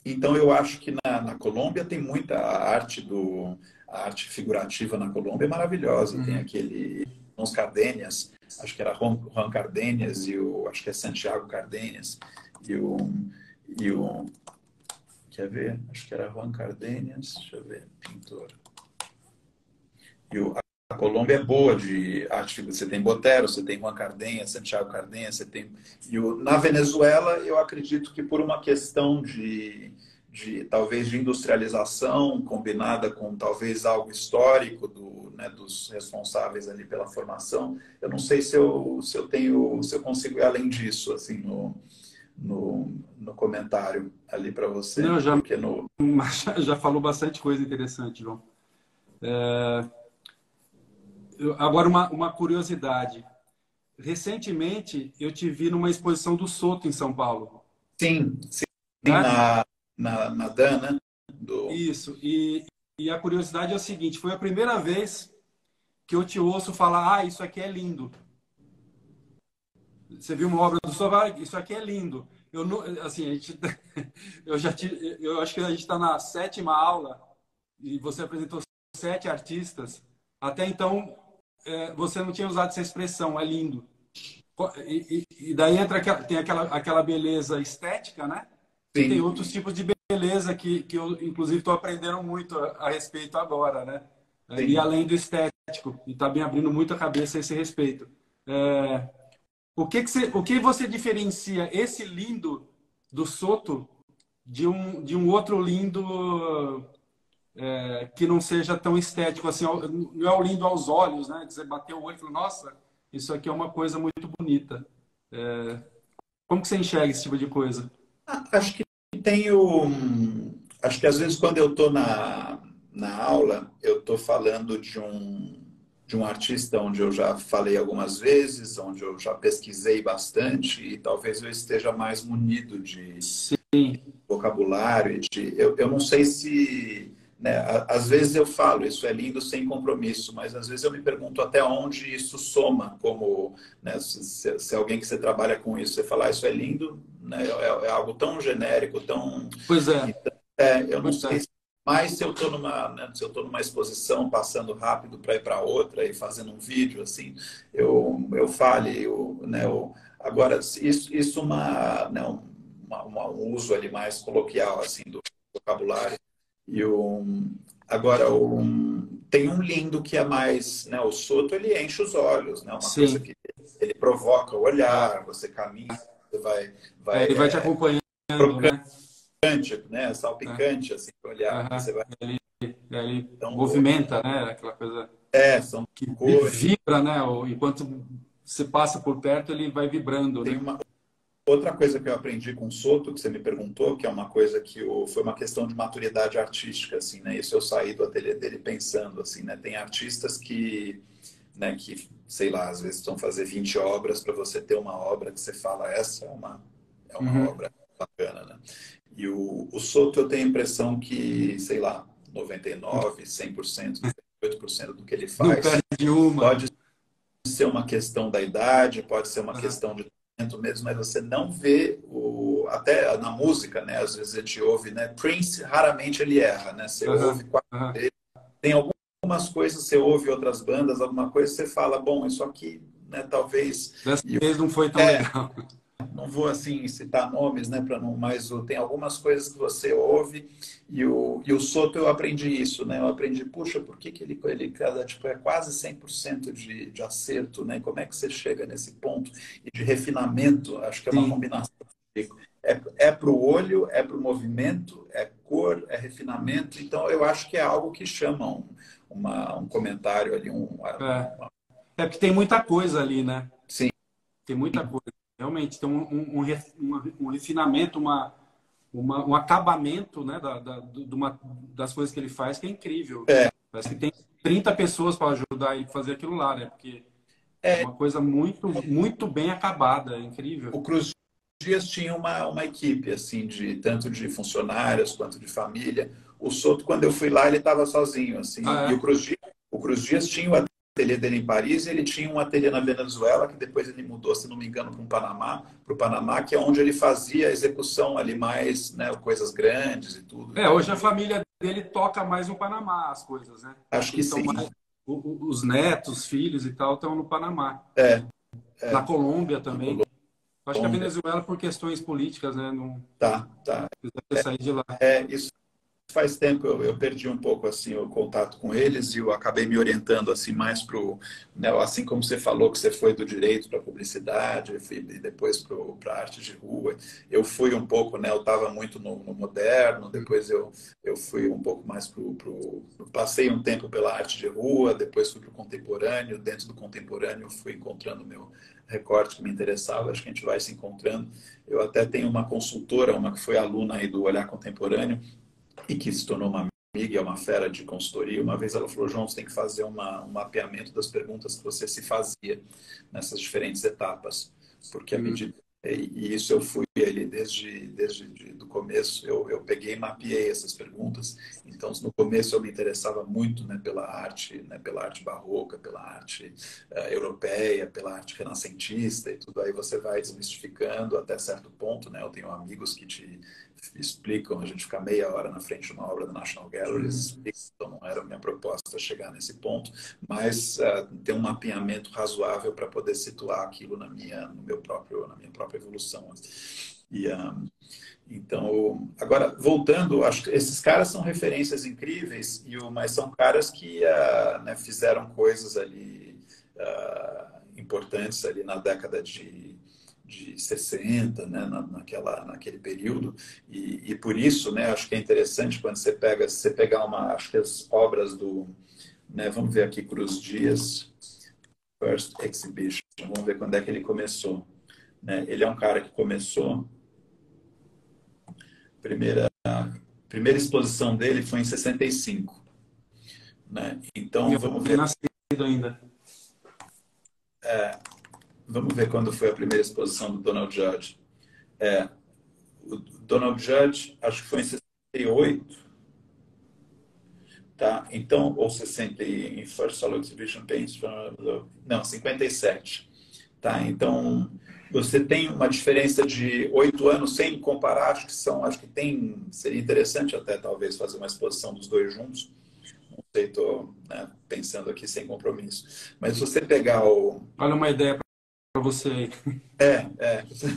Então, eu acho que na Colômbia tem muita a arte figurativa na Colômbia é maravilhosa. Tem Uhum. aquele. irmãos Cardenas, acho que era Juan Cardenas e acho que é Santiago Cardenas, e o quer ver? Acho que era Juan Cardenas, deixa eu ver, pintor. A Colômbia é boa de arte. Você tem Botero, você tem Juan Cardenas, Santiago Cardenas, você tem. Na Venezuela, eu acredito que por uma questão de talvez de industrialização combinada com talvez algo histórico dos responsáveis ali pela formação, eu não sei se eu consigo ir além disso assim no comentário ali para você, Não, porque no já falou bastante coisa interessante, João. Agora, uma curiosidade. Recentemente, eu te vi numa exposição do Soto, em São Paulo. sim, sim, Né? na Dan, né? Isso. E a curiosidade é o seguinte: foi a primeira vez que eu te ouço falar, ah, isso aqui é lindo. Você viu uma obra do Soto, ah, isso aqui é lindo. Eu não, assim, eu acho que a gente está na 7ª aula e você apresentou 7 artistas. Até então, você não tinha usado essa expressão, é lindo. E daí tem aquela beleza estética, né? E tem Sim, outros tipos de beleza que eu, inclusive, estou aprendendo muito a respeito agora, né? E sim. além do estético, e está me abrindo muito a cabeça a esse respeito. O que você diferencia esse lindo do Soto de um outro lindo que não seja tão estético assim? Não é o lindo aos olhos, né? Que você bateu o olho e falou, nossa, isso aqui é uma coisa muito bonita. Como que você enxerga esse tipo de coisa? Acho que acho que às vezes quando eu estou na aula, eu estou falando de um artista onde eu já falei algumas vezes, onde eu já pesquisei bastante e talvez eu esteja mais munido de Sim, vocabulário. Eu não sei se, né, às vezes eu falo, isso é lindo sem compromisso, mas às vezes eu me pergunto até onde isso soma, como, né, se alguém que você trabalha com isso, você falar isso é lindo, né, é algo tão genérico, tão... pois é. Então, eu não Pois sei é. mas se eu estou se eu estou numa exposição, passando rápido para ir para outra e fazendo um vídeo, assim, eu fale, agora, isso né, um uso ali mais coloquial, assim, do vocabulário. E agora, tem um lindo que é mais, né, o Soto, ele enche os olhos, né, uma coisa Sim. que ele provoca o olhar, você caminha, você Ele vai te acompanhando, né? crocante, né, É. salpicante, assim, o olhar, porque você Aham. vai... Ele Então, movimenta, né? Aquela coisa são que cores. vibra, né? Enquanto você passa por perto, ele vai vibrando, Tem né? uma outra coisa que eu aprendi com o Soto, que você me perguntou, que é uma coisa que foi uma questão de maturidade artística, assim, né? Isso eu saí do ateliê dele pensando, assim, né? Tem artistas né, que, sei lá, às vezes vão fazer 20 obras para você ter uma obra que você fala, essa é uma Uhum. obra bacana, né? E o Soto eu tenho a impressão que, sei lá, 99, 100%, 98% do que ele Não faz perde uma. pode ser uma questão da idade, pode ser uma Aham. questão de talento mesmo, mas você não vê até na música, né? Às vezes a gente ouve, né? Prince raramente ele erra, né? Você ouve Aham. quase Aham. tem algumas coisas, você ouve outras bandas, alguma coisa, você fala, bom, isso aqui, né? Talvez Dessa e vez não foi tão legal. não vou assim citar nomes, né, para não, mas tem algumas coisas que você ouve e o Soto eu aprendi isso, né? Eu aprendi, puxa, por que ele tipo, é quase 100% de acerto, né? Como é que você chega nesse ponto e de refinamento? Acho que é uma Sim. combinação. É para o olho, é para o movimento, é cor, é refinamento. Então eu acho que é algo que chama um comentário ali, É. É porque tem muita coisa ali, né? sim, Tem muita coisa. Realmente, tem um refinamento, um acabamento, né, das coisas que ele faz que é incrível. é, Parece que tem 30 pessoas para ajudar ele a fazer aquilo lá, né? Porque é é uma coisa muito, muito bem acabada, é incrível. o Cruz Dias tinha uma equipe, assim, tanto de funcionários quanto de família. O Soto, quando eu fui lá, ele estava sozinho, assim. Ah, E é? o Cruz Dias tinha o ateliê dele em Paris e ele tinha um ateliê na Venezuela, que depois ele mudou, se não me engano, para o Panamá, que é onde ele fazia a execução ali mais, né, coisas grandes e tudo. Hoje a Então, família dele toca mais no Panamá as coisas, né? acho que Eles estão sim. mais, os netos, filhos e tal estão no Panamá. É, Na Colômbia também. Acho que a Colômbia. Venezuela, por questões políticas, né, não Tá, tá. quiser sair de lá. Isso faz tempo eu perdi um pouco assim o contato com eles e eu acabei me orientando assim mais para o, né, assim como você falou que você foi do direito para publicidade e depois para a arte de rua, eu fui um pouco, né, eu estava muito no moderno, depois eu fui um pouco mais passei um tempo pela arte de rua, depois fui para o contemporâneo, dentro do contemporâneo eu fui encontrando o meu recorte que me interessava, acho que a gente vai se encontrando. Eu até tenho uma consultora, uma que foi aluna aí do Olhar Contemporâneo, e que se tornou uma amiga, é uma fera de consultoria. Uma vez ela falou, João, você tem que fazer um mapeamento das perguntas que você se fazia nessas diferentes etapas, porque a medida e isso eu fui ali desde do começo, eu peguei e mapeei essas perguntas. Então, no começo eu me interessava muito, né, pela arte barroca, pela arte europeia, pela arte renascentista e tudo. Aí você vai desmistificando até certo ponto, né? Eu tenho amigos que te explicam, a gente fica meia hora na frente de uma obra da National Gallery, então não era a minha proposta chegar nesse ponto, mas ter um mapeamento razoável para poder situar aquilo na minha própria evolução. E, então, agora, voltando, acho que esses caras são referências incríveis, mas são caras que né, fizeram coisas ali importantes ali na década de 60, né, naquele período, e por isso, né, acho que é interessante quando você pegar acho que as obras né, vamos ver aqui, Cruz Dias, First Exhibition, vamos ver quando é que ele começou. Né? Ele é um cara que começou, primeira exposição dele foi em 65. Né? Então, vamos ver. Nascido ainda. Vamos ver quando foi a primeira exposição do Donald Judd. O Donald Judd, acho que foi em 68, tá? Então, ou 60 em First Solo Exhibition Paints, não, 57, tá? Então, você tem uma diferença de 8 anos, sem comparar, acho que seria interessante até talvez fazer uma exposição dos dois juntos. Não sei, estou, né, pensando aqui sem compromisso. Mas se você pegar Olha uma ideia para você aí. É.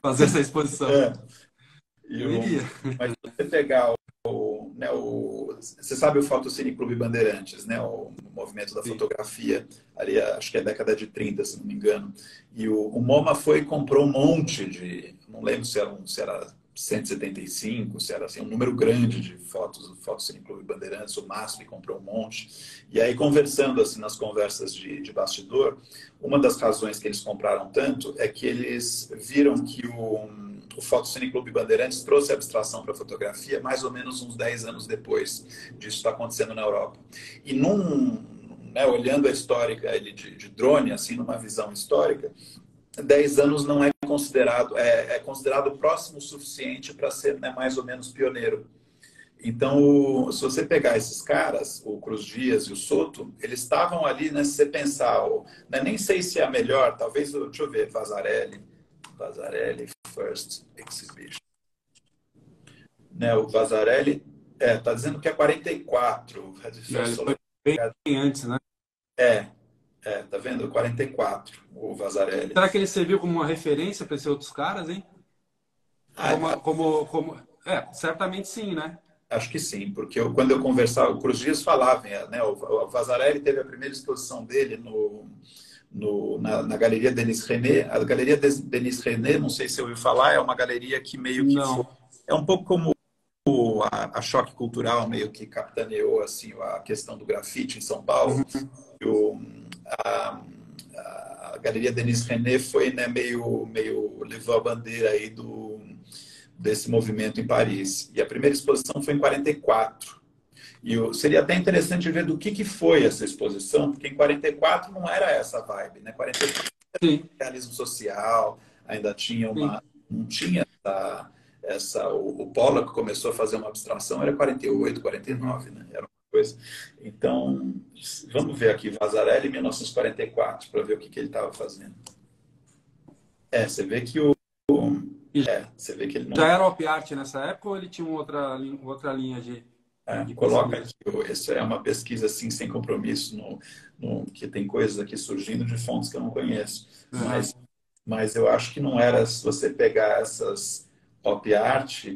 Fazer essa exposição. Eu iria. Mas se você pegar né, você sabe o Fotocine Clube Bandeirantes, né, o movimento da fotografia, ali acho que é a década de 30, se não me engano. E o MoMA foi e comprou um monte não lembro se era 175, se era assim, um número grande de fotos do Fotocine Clube Bandeirantes, o MASP comprou um monte. E aí, conversando assim, nas conversas de bastidor, uma das razões que eles compraram tanto é que eles viram que o Fotocine Clube Bandeirantes trouxe a abstração para a fotografia mais ou menos uns 10 anos depois disso está acontecendo na Europa. E né, olhando a histórica de drone, assim, numa visão histórica, 10 anos não é considerado, é considerado próximo o suficiente para ser, né, mais ou menos pioneiro. Então, se você pegar esses caras, o Cruz Dias e o Soto, eles estavam ali, né, se você pensar, né, nem sei se é a melhor, talvez, deixa eu ver, Vasarely, First Exhibition. Né, o Vasarely tá dizendo que é 44. Foi bem antes, né? Tá vendo? 44, o Vasarely. Será que ele serviu como uma referência para esses outros caras, hein? Certamente sim, né? Acho que sim, porque quando eu conversava, o Cruz Dias falava, né? O Vasarely teve a primeira exposição dele na Galeria Denis René. A Galeria Denis René, não sei se você ouviu falar, é uma galeria que meio que é um pouco como a Choque Cultural, meio que capitaneou assim, a questão do grafite em São Paulo. A Galeria Denis René foi, né, meio levou a bandeira aí desse movimento em Paris. E a primeira exposição foi em 44. E seria até interessante ver do que foi essa exposição, porque em 44 não era essa vibe, né? 44 era realismo social, ainda tinha não tinha o Pollock começou a fazer uma abstração, era 48, 49, né? Era uma coisa. Então, vamos ver aqui, Vasarely, 1944, para ver o que ele estava fazendo. Você vê que você vê que ele não... Já era op art nessa época ou ele tinha outra linha de... de Coloca pesquisa. aqui, essa é uma pesquisa assim, sem compromisso, que tem coisas aqui surgindo de fontes que eu não conheço. Aham, Mas eu acho que não era, se você pegar essas pop art,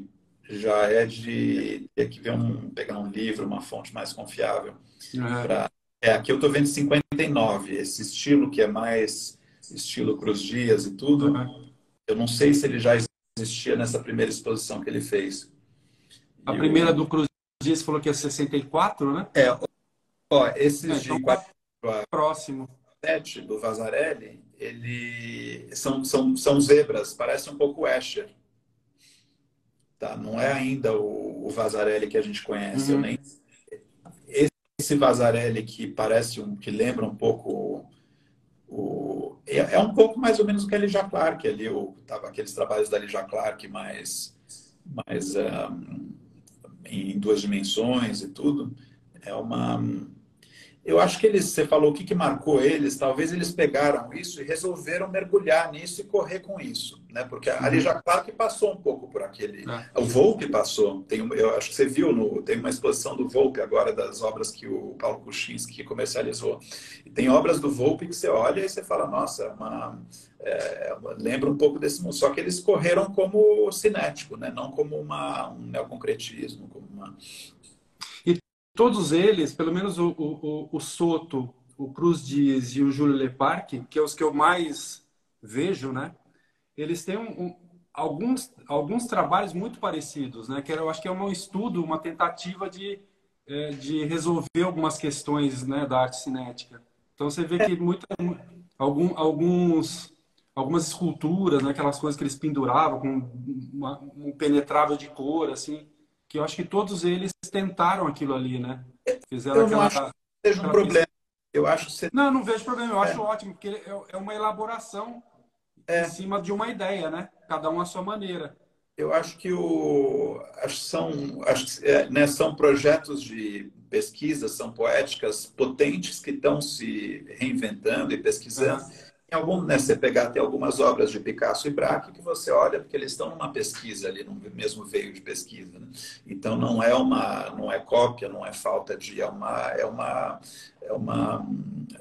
já é de ter que ver pegar um livro, uma fonte mais confiável. aham, Aqui eu estou vendo 59, esse estilo que é mais estilo Cruz Dias e tudo. aham. Eu não sei se ele já existia nessa primeira exposição que ele fez. A E primeira do Cruz Dias falou que é 64, né? é, É, esses então de tá 44 a próximo. 7 do Vasarely, são zebras, parece um pouco o Escher, tá? Não é ainda o Vasarely que a gente conhece. Eu nem Uhum, esse Vasarely que que lembra um pouco é um pouco mais ou menos o que a Elijah Clark ali, aqueles trabalhos da Elijah Clark mais em duas dimensões e tudo. É uma Eu acho que você falou o que marcou eles, talvez eles pegaram isso e resolveram mergulhar nisso e correr com isso, né? Porque ali uhum, já claro que passou um pouco por aquele. é. O Volpe passou. Eu acho que você viu, tem uma exposição do Volpe agora, das obras que o Paulo Kuczynski comercializou. E tem obras do Volpe que você olha e você fala, nossa, lembra um pouco desse mundo. Só que eles correram como cinético, né? Não como um neoconcretismo, como uma. E todos eles, pelo menos o Soto, o Cruz Dias e o Júlio Leparc, que é os que eu mais vejo, né? Eles têm alguns trabalhos muito parecidos, né? Eu acho que é um estudo, uma tentativa de resolver algumas questões, né, da arte cinética. Então você vê que algumas esculturas, né, aquelas coisas que eles penduravam com um penetrável de cor, assim, que eu acho que todos eles tentaram aquilo ali, né? Fizeram Eu não acho que seja um aquela problema. Eu acho que você. Não, não vejo problema, eu É, acho ótimo, porque é uma elaboração em é, cima de uma ideia, né? Cada um à sua maneira. Eu acho que né, são projetos de pesquisa, são poéticas potentes que estão se reinventando e pesquisando. Aham, Né, você pegar até algumas obras de Picasso e Braque que você olha porque eles estão numa pesquisa ali, no mesmo veio de pesquisa, né? Então não é cópia, não é falta de, é uma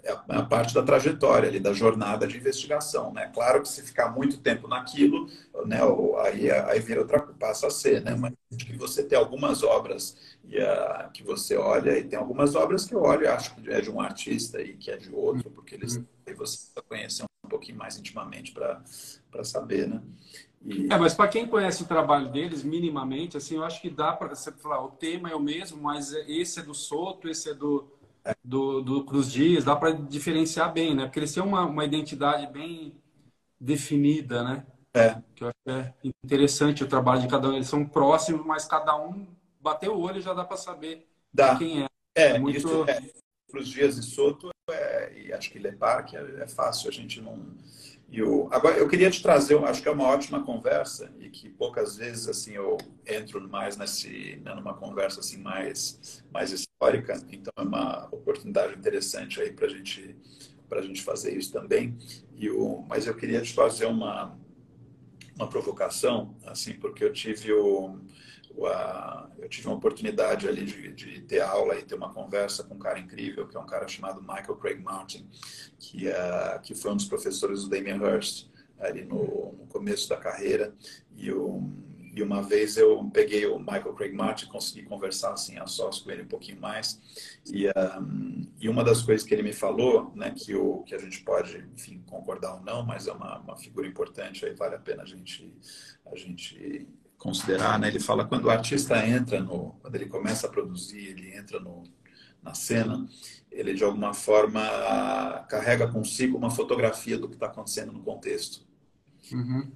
é a parte da trajetória ali, da jornada de investigação, né? Claro que se ficar muito tempo naquilo, né, aí vira passa a ser, né? Mas acho que você tem algumas obras que você olha e tem algumas obras que eu olho e acho que é de um artista e que é de outro, porque eles uhum. aí você precisa conhecer um pouquinho mais intimamente para saber, né? E Mas para quem conhece o trabalho deles minimamente, assim, eu acho que dá para você falar, o tema é o mesmo, mas esse é do Soto, esse é do Cruz Dias, dá para diferenciar bem, né? Porque eles têm uma identidade bem definida, né? é, Que eu acho que é interessante o trabalho de cada um. Eles são próximos, mas cada um bateu o olho e já dá para saber de dá. quem é. É Isso muito. para os Dias de Soto e acho que Lepar, que é fácil, a gente não. Agora, eu queria te trazer, eu acho que é uma ótima conversa e que poucas vezes assim eu entro mais né, numa conversa assim mais histórica, então é uma oportunidade interessante aí para gente fazer isso também. Mas eu queria te fazer uma provocação, assim, porque eu tive uma oportunidade ali de ter aula e ter uma conversa com um cara incrível, que é um cara chamado Michael Craig Martin, que foi um dos professores do Damien Hirst ali no começo da carreira. E uma vez eu peguei o Michael Craig Martin, consegui conversar assim a sós com ele um pouquinho mais. E uma das coisas que ele me falou, né, que a gente pode, enfim, concordar ou não, mas é uma figura importante, aí vale a pena a gente considerar, né? Ele fala quando o artista quando ele começa a produzir, ele entra na cena, ele de alguma forma carrega consigo uma fotografia do que está acontecendo no contexto. Uhum.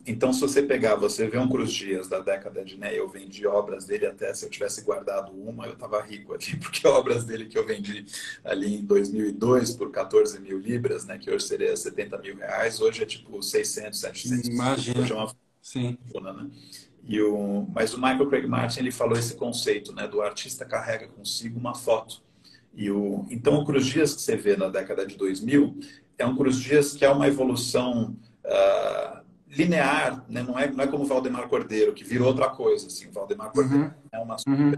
Então, se você pegar, você vê um Cruz Dias da década de, né, eu vendi obras dele até, se eu tivesse guardado uma, eu estava rico ali, porque obras dele que eu vendi ali em 2002 por 14 mil libras, né, que hoje seria 70 mil reais, hoje é tipo 600, 700, hoje é Imagina. uma Sim. fortuna, né? Mas o Michael Craig Martin, ele falou esse conceito, né, do artista carrega consigo uma foto. Então, o Cruz Dias que você vê na década de 2000 é um Cruz Dias que é uma evolução linear, né? Não é como o Valdemar Cordeiro, que virou outra coisa. Assim. O Valdemar Cordeiro é uma Uhum.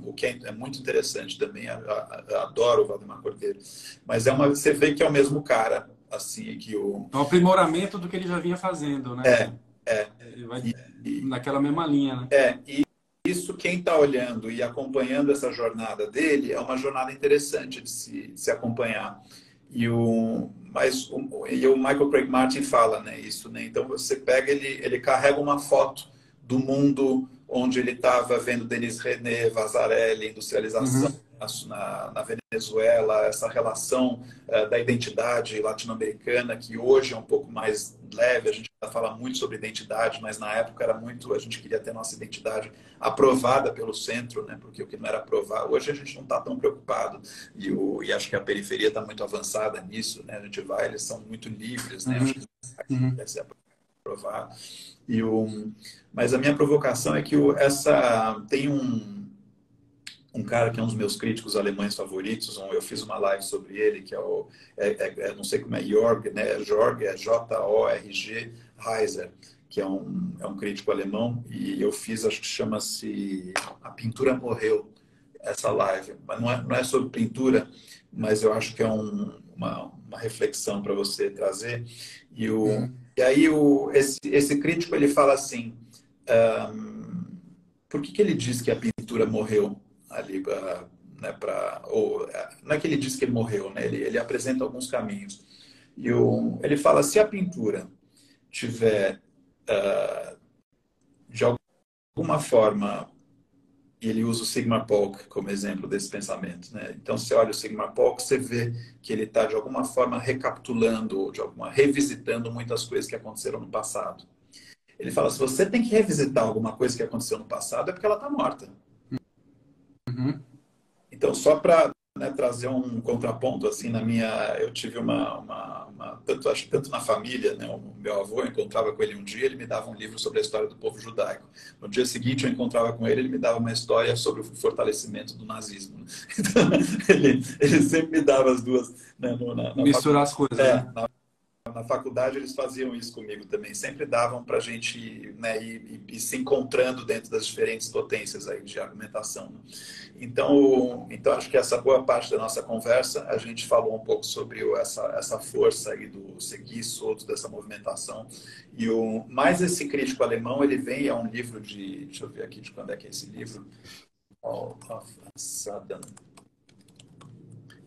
o que é muito interessante também. Eu adoro o Valdemar Cordeiro. Mas você vê que é o mesmo cara, assim, que o... É um aprimoramento do que ele já vinha fazendo, né? É, é. Ele vai E, naquela mesma linha, né? e isso, quem está olhando e acompanhando essa jornada dele, é uma jornada interessante de se acompanhar. E o Michael Craig Martin fala, né, isso, né? Então você pega, ele carrega uma foto do mundo onde ele estava vendo Denis René, Vazarelli, industrialização Uhum. na Venezuela, essa relação da identidade latino-americana, que hoje é um pouco mais leve, a gente fala muito sobre identidade, mas na época era muito, a gente queria ter nossa identidade aprovada pelo centro, né? Porque o que não era aprovado, hoje a gente não está tão preocupado, e acho que a periferia está muito avançada nisso, né? A gente vai, eles são muito livres, né? Uhum. Acho que aqui Uhum. quer ser aprovado. Mas a minha provocação é que tem um cara que é um dos meus críticos alemães favoritos, eu fiz uma live sobre ele, que não sei como é, Jorg, né? Jorg, é Jorg Heiser, que é um crítico alemão, e eu fiz, acho que chama-se A Pintura Morreu, essa live. Mas não é sobre pintura, mas eu acho que é uma reflexão para você trazer. Uhum. E aí esse crítico ele fala assim, por que ele diz que a pintura morreu ali, né, não é que ele diz que ele morreu, né? Ele apresenta alguns caminhos. Ele fala, se a pintura tiver, de alguma forma, e ele usa o Sigmar Polk como exemplo desse pensamento, né? Então, você olha o Sigmar Polk, você vê que ele está, de alguma forma, recapitulando, revisitando muitas coisas que aconteceram no passado. Ele fala, se você tem que revisitar alguma coisa que aconteceu no passado, é porque ela está morta. Uhum. Então, só para, né, trazer um contraponto, assim, eu tive acho que tanto na família, né, o meu avô, eu encontrava com ele um dia, ele me dava um livro sobre a história do povo judaico. No dia seguinte, eu encontrava com ele me dava uma história sobre o fortalecimento do nazismo. Então, ele sempre me dava as duas, né, na Misturar as coisas, né? na faculdade eles faziam isso comigo também, sempre davam para a gente, né, ir se encontrando dentro das diferentes potências aí de argumentação. Né? Então acho que essa boa parte da nossa conversa a gente falou um pouco sobre essa força aí do seguir solto dessa movimentação. Mais esse crítico alemão ele vem é um livro deixa eu ver aqui de quando é que é esse livro. All of a Sudden.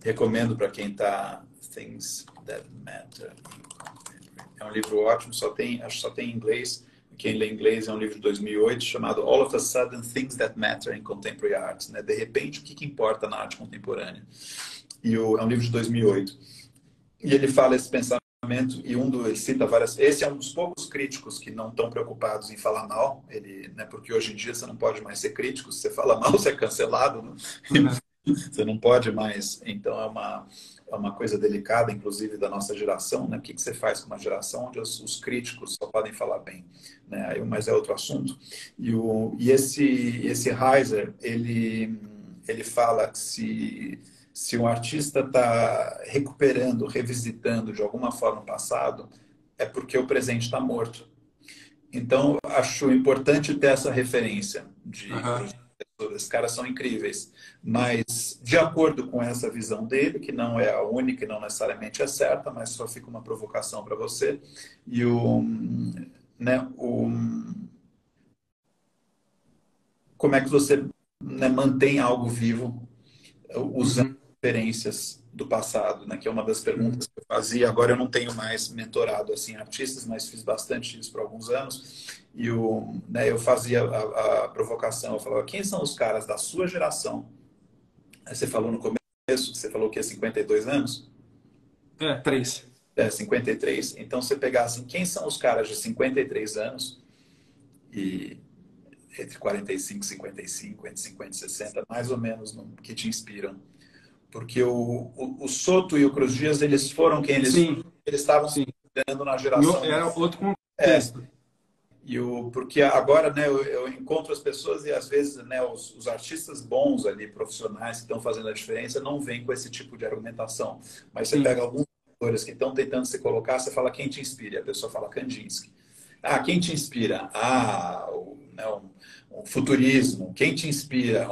Recomendo para quem está Things That Matter. É um livro ótimo, acho que só tem em inglês. Quem lê inglês é um livro de 2008 chamado All of a Sudden Things That Matter in Contemporary Art. Né? De repente, o que importa na arte contemporânea? É um livro de 2008. E ele fala esse pensamento ele cita várias... Esse é um dos poucos críticos que não estão preocupados em falar mal, né? Porque hoje em dia você não pode mais ser crítico, se você fala mal, você é cancelado. Né? Uhum. Você não pode mais. Então, é uma coisa delicada, inclusive, da nossa geração. Né? O que você faz com uma geração onde os críticos só podem falar bem? Né? Mas é outro assunto. Esse Heiser, ele fala que se um artista está recuperando, revisitando de alguma forma o passado, é porque o presente está morto. Então, acho importante ter essa referência Uhum. esses caras são incríveis, mas de acordo com essa visão dele, que não é a única e não necessariamente é certa, mas só fica uma provocação para você, e né, como é que você, né, mantém algo vivo usando Uhum. referências do passado, né, que é uma das Uhum. perguntas que eu fazia. Agora eu não tenho mais mentorado assim artistas, mas fiz bastante isso por alguns anos. Né, eu fazia a provocação, eu falava, quem são os caras da sua geração? Aí você falou no começo, você falou que é 52 anos? É, três. 53. Então, você pegar assim, quem são os caras de 53 anos e entre 45 e 55, entre 50 e 60, mais ou menos, que te inspiram? Porque o Soto e o Cruz Dias, eles foram quem Sim, eles estavam se sim. dando na geração. Era outro É, contexto. porque agora, né, eu encontro as pessoas e às vezes, né, os artistas bons ali, profissionais que estão fazendo a diferença, não vêm com esse tipo de argumentação. Mas você Sim. pega alguns autores que estão tentando se colocar, você fala quem te inspira, e a pessoa fala Kandinsky. quem te inspira? Né, o futurismo. Quem te inspira?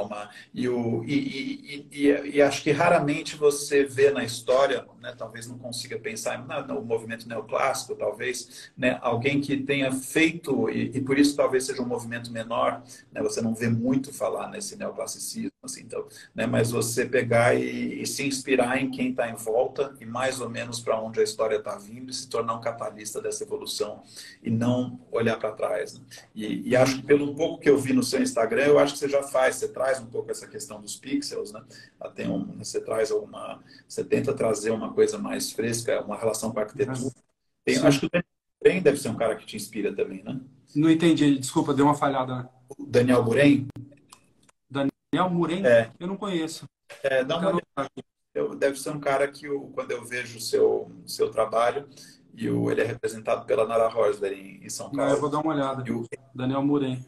E acho que raramente você vê na história, né, talvez não consiga pensar no movimento neoclássico, talvez, né, alguém que tenha feito, e por isso talvez seja um movimento menor, né, você não vê muito falar nesse neoclassicismo, assim, então, né, mas você pegar e se inspirar em quem está em volta e mais ou menos para onde a história está vindo e se tornar um catalista dessa evolução e não olhar para trás. Né? E acho que pelo pouco que eu vi no seu Instagram, eu acho que você já faz, você traz um pouco essa questão dos pixels, né? Você traz você tenta trazer uma coisa mais fresca, uma relação com a arquitetura. Acho Sim. que o Daniel Buren deve ser um cara que te inspira também, né? Não entendi, desculpa, deu uma falhada. O Daniel Buren, Daniel Muren? é, Eu não conheço. Vou dá até uma olhada. anotar aqui. Deve ser um cara que, quando eu vejo o seu trabalho, ele é representado pela Nara Rosler em São Não, eu Paulo. vou dar uma olhada. E Daniel Muren.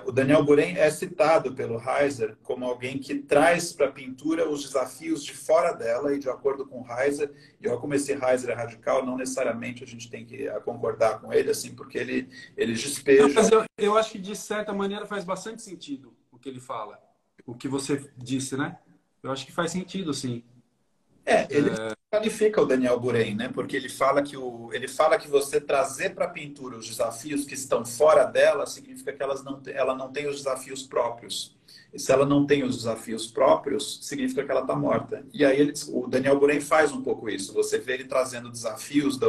o Daniel Buren é citado pelo Heiser como alguém que traz para a pintura os desafios de fora dela, e de acordo com Heiser, e eu comecei Heiser é radical, não necessariamente a gente tem que concordar com ele, assim, porque ele Não, despeja. mas eu acho que, de certa maneira, faz bastante sentido o que ele fala. O que você disse, né? Eu acho que faz sentido, sim. Ele qualifica o Daniel Buren, né? Porque ele fala que você trazer para a pintura os desafios que estão fora dela significa que ela não tem os desafios próprios. E se ela não tem os desafios próprios, significa que ela está morta. E aí o Daniel Buren faz um pouco isso. Você vê ele trazendo desafios do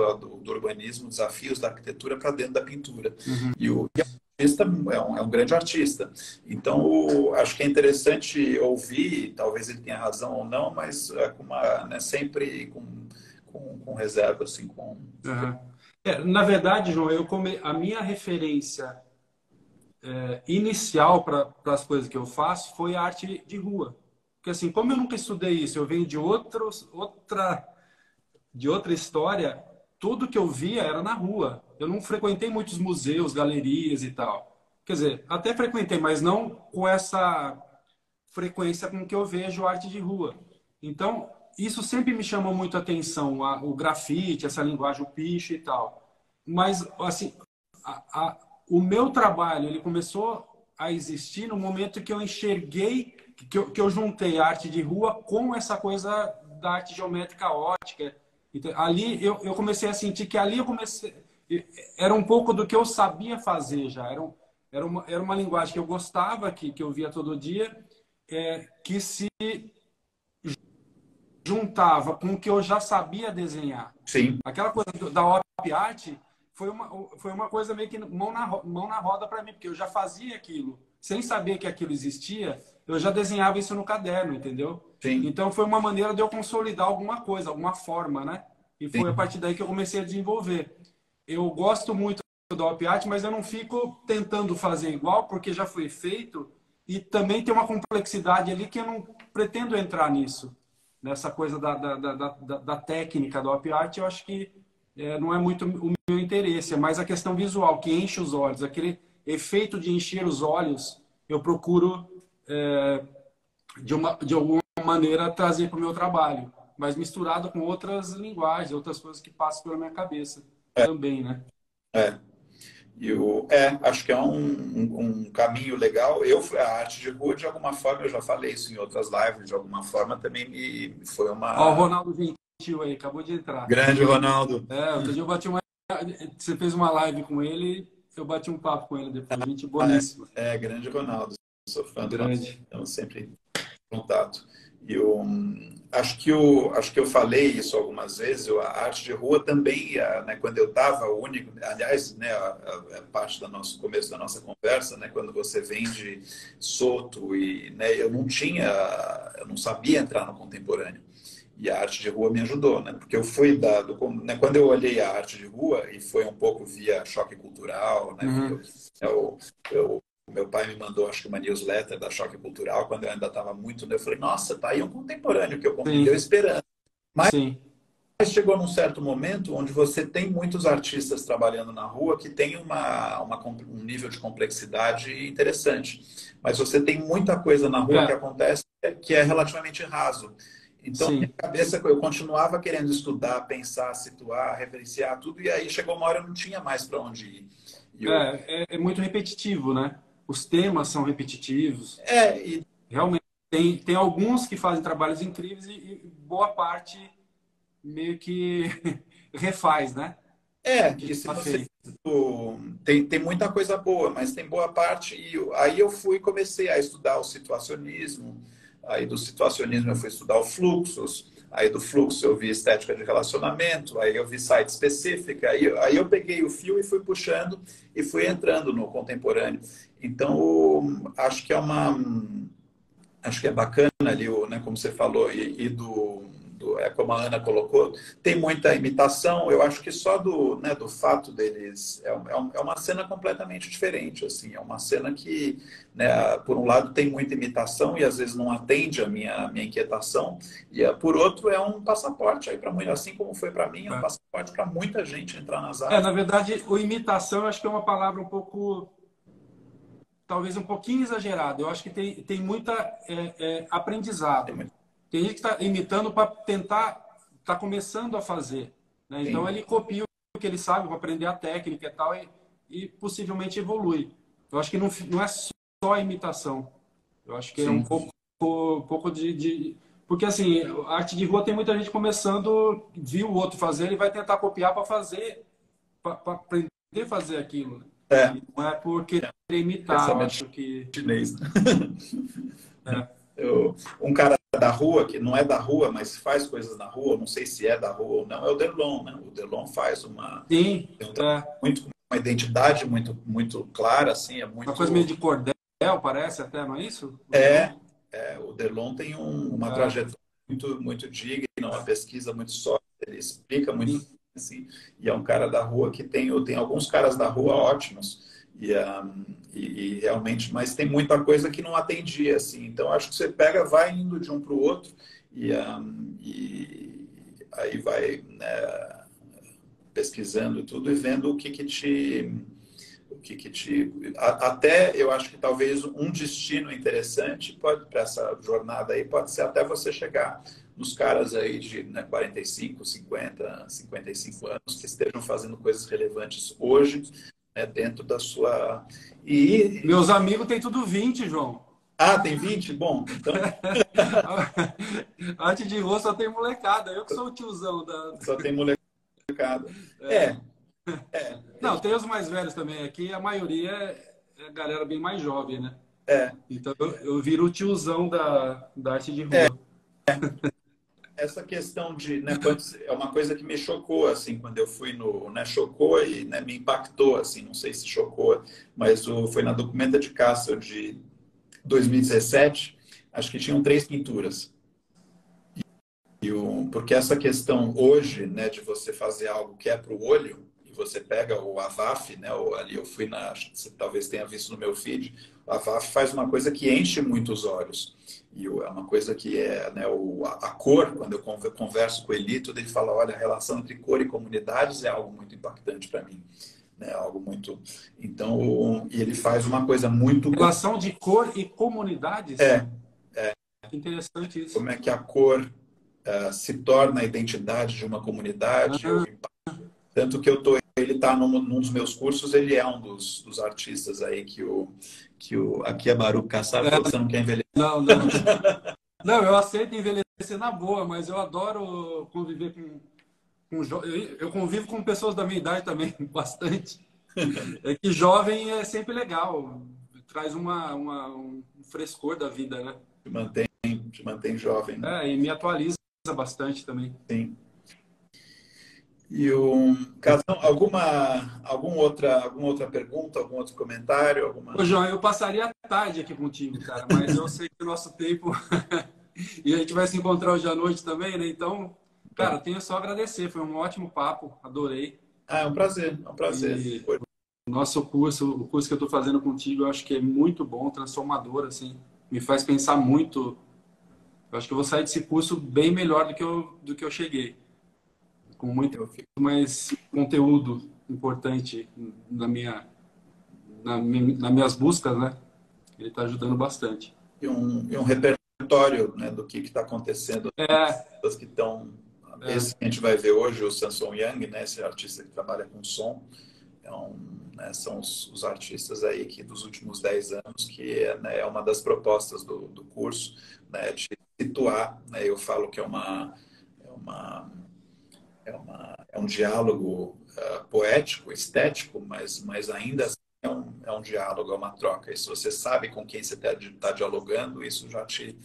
urbanismo, desafios da arquitetura para dentro da pintura. Uhum. E o artista é um grande artista. Então, acho que é interessante ouvir, talvez ele tenha razão ou não, mas né, sempre com reserva, assim, Uhum. Na verdade, João, a minha referência inicial para as coisas que eu faço foi a arte de rua. Porque, assim, como eu nunca estudei isso, eu venho de outra história, tudo que eu via era na rua. Eu não frequentei muitos museus, galerias e tal. Quer dizer, até frequentei, mas não com essa frequência com que eu vejo arte de rua. Então, isso sempre me chamou muito a atenção, o grafite, essa linguagem, o picho e tal. Mas, assim, o meu trabalho, ele começou a existir no momento que eu enxerguei, que eu juntei a arte de rua com essa coisa da arte geométrica ótica. Então, ali eu comecei a sentir que ali eu comecei... Era um pouco do que eu sabia fazer já. Era uma linguagem que eu gostava, que eu via todo dia, que se juntava com o que eu já sabia desenhar. sim. Aquela coisa da op art foi uma coisa meio que mão na roda para mim, porque eu já fazia aquilo. Sem saber que aquilo existia, eu já desenhava isso no caderno, entendeu? Sim, Então foi uma maneira de eu consolidar alguma coisa, alguma forma, né? E foi a sim. partir daí que eu comecei a desenvolver. Eu gosto muito da op art, mas eu não fico tentando fazer igual, porque já foi feito e também tem uma complexidade ali que eu não pretendo entrar nisso. Nessa coisa da técnica da op art, eu acho que não é muito o meu interesse, é mais a questão visual, que enche os olhos. Aquele efeito de encher os olhos, eu procuro, de alguma maneira, trazer para o meu trabalho, mas misturado com outras linguagens, outras coisas que passam pela minha cabeça também, né? É. Acho que é um caminho legal. A arte de rua, de alguma forma, eu já falei isso em outras lives, de alguma forma também foi Ó, o uma Ronaldo Gentil aí, acabou de entrar. grande Ronaldo. Outro dia eu bati uma. Você fez uma live com ele, eu bati um papo com ele depois. Gente boníssima. Grande Ronaldo. Sou fã do Ronaldo. Grande. Estamos sempre em contato. Acho que eu falei isso algumas vezes. A arte de rua também, né, quando eu estava único, aliás, né, a parte do nosso começo da nossa conversa, né, quando você vem de Soto e, né, eu não sabia entrar no contemporâneo. E a arte de rua me ajudou, né? Porque eu fui né, quando eu olhei a arte de rua, e foi um pouco via choque cultural, né? Uhum. O meu pai me mandou, acho que uma newsletter da Choque Cultural, quando eu ainda estava muito, né? Eu falei, nossa, tá aí um contemporâneo que me deu Sim, esperança. Mas sim. chegou num certo momento onde você tem muitos artistas trabalhando na rua que tem um nível de complexidade interessante. Mas você tem muita coisa na rua que É, acontece que é relativamente raso. Então, na minha sim. cabeça, eu continuava querendo estudar, pensar, situar, referenciar tudo, e aí chegou uma hora eu não tinha mais para onde ir. É muito repetitivo, né? Os temas são repetitivos. E Realmente, tem alguns que fazem trabalhos incríveis e boa parte meio que refaz, né? O que e se está você feito. tem muita coisa boa, mas tem boa parte. Aí eu comecei a estudar o situacionismo. Aí do situacionismo eu fui estudar o fluxos. Aí do fluxo eu vi estética de relacionamento. Aí eu vi site específica. Aí eu peguei o fio e fui puxando e fui entrando no contemporâneo. Então acho que acho que é bacana ali, né, como você falou, como a Ana colocou, tem muita imitação. Eu acho que só do fato deles é uma cena completamente diferente. Assim, é uma cena que, né, por um lado, tem muita imitação e às vezes não atende a minha inquietação, e por outro, é um passaporte aí para muito, assim como foi para mim, é um passaporte para muita gente entrar nas artes. Na verdade, o imitação eu acho que é uma palavra um pouco, talvez um pouquinho exagerada. Eu acho que tem muita Tem aprendizado. muito, Tem gente que está imitando para tentar, está começando a fazer, né? Então sim, ele copia o que ele sabe para aprender a técnica e tal e possivelmente evolui. Eu acho que não é só a imitação. Eu acho que é sim. um pouco porque assim, a arte de rua tem muita gente começando, viu o outro fazer e vai tentar copiar para fazer, para aprender a fazer aquilo, né? É, E não é por querer imitar, eu pensamento acho que chinês. Né? é. Um cara da rua, que não é da rua, mas faz coisas na rua, não sei se é da rua ou não, é o Delon, né? O Delon Sim, tem um trabalho uma identidade muito clara, assim, é uma coisa meio muito... de cordel, parece até, não é isso? O Delon? É, o Delon tem uma É, trajetória muito digna, uma pesquisa muito sólida, ele explica muito, sim. assim, e é um cara da rua que tem alguns caras da rua ótimos, e realmente, mas tem muita coisa que não atendia, assim, então acho que você pega, vai indo de um para o outro, e aí vai, né, pesquisando tudo e vendo até eu acho que talvez um destino interessante pode para essa jornada aí pode ser até você chegar nos caras aí de, né, 45, 50, 55 anos que estejam fazendo coisas relevantes hoje, né, dentro da sua Meus amigos têm tudo 20, João. tem 20. Bom, então A arte de rua só tem molecada. Eu que sou o tiozão da. só tem molecada. É, Não, tem, tem os mais velhos também. Aqui a maioria é galera bem mais jovem, né? é, Então eu viro o tiozão da arte de é, rua. essa questão de, né, é uma coisa que me chocou, assim, quando eu fui né, chocou e, né, me impactou, assim, não sei se chocou, mas foi na Documenta de Castro de 2017, acho que tinham 3 pinturas. Porque essa questão hoje, né, de você fazer algo que é para o olho, e você pega o AVAF, né, ali eu fui acho que você talvez tenha visto no meu feed, o AVAF faz uma coisa que enche muito os olhos. É uma coisa que é, né, a cor, quando eu converso com o Elito, ele fala, olha, a relação entre cor e comunidades é algo muito impactante para mim. Né, algo muito... Então, e ele faz uma coisa muito... Relação de cor e comunidades. É, Que interessante isso. como é que a cor se torna a identidade de uma comunidade, Ah, tanto que ele está num dos meus cursos, ele é um dos artistas aí que aqui é Baruch Kassar falou que você não quer envelhecer. não, não. Não, eu aceito envelhecer na boa, mas eu adoro conviver eu convivo com pessoas da minha idade também, bastante. É que jovem é sempre legal, traz um frescor da vida, né? Te mantém jovem, né? E me atualiza bastante também. Sim. E Casão, alguma outra pergunta, algum outro comentário, Ô, João, eu passaria a tarde aqui contigo, cara, mas eu sei que o nosso tempo. E a gente vai se encontrar hoje à noite também, né? Então, cara, tenho só a agradecer, foi um ótimo papo, adorei. É um prazer, é um prazer. E o nosso curso, o curso que eu estou fazendo contigo, eu acho que é muito bom, transformador, assim, me faz pensar muito. Eu acho que eu vou sair desse curso bem melhor do que eu cheguei, com muito Eu fico mais conteúdo importante nas minhas buscas, né? Ele está ajudando bastante. e um repertório, né, do que está acontecendo, É, das que estão. é, Esse que a gente vai ver hoje, o Samson Young, né, esse artista que trabalha com som, é um, né? São os artistas aí que dos últimos 10 anos, que é, né, é uma das propostas do curso, né, de situar, né? Eu falo que é uma é um diálogo poético, estético, mas ainda assim é um diálogo, é uma troca. E se você sabe com quem você está dialogando, isso já te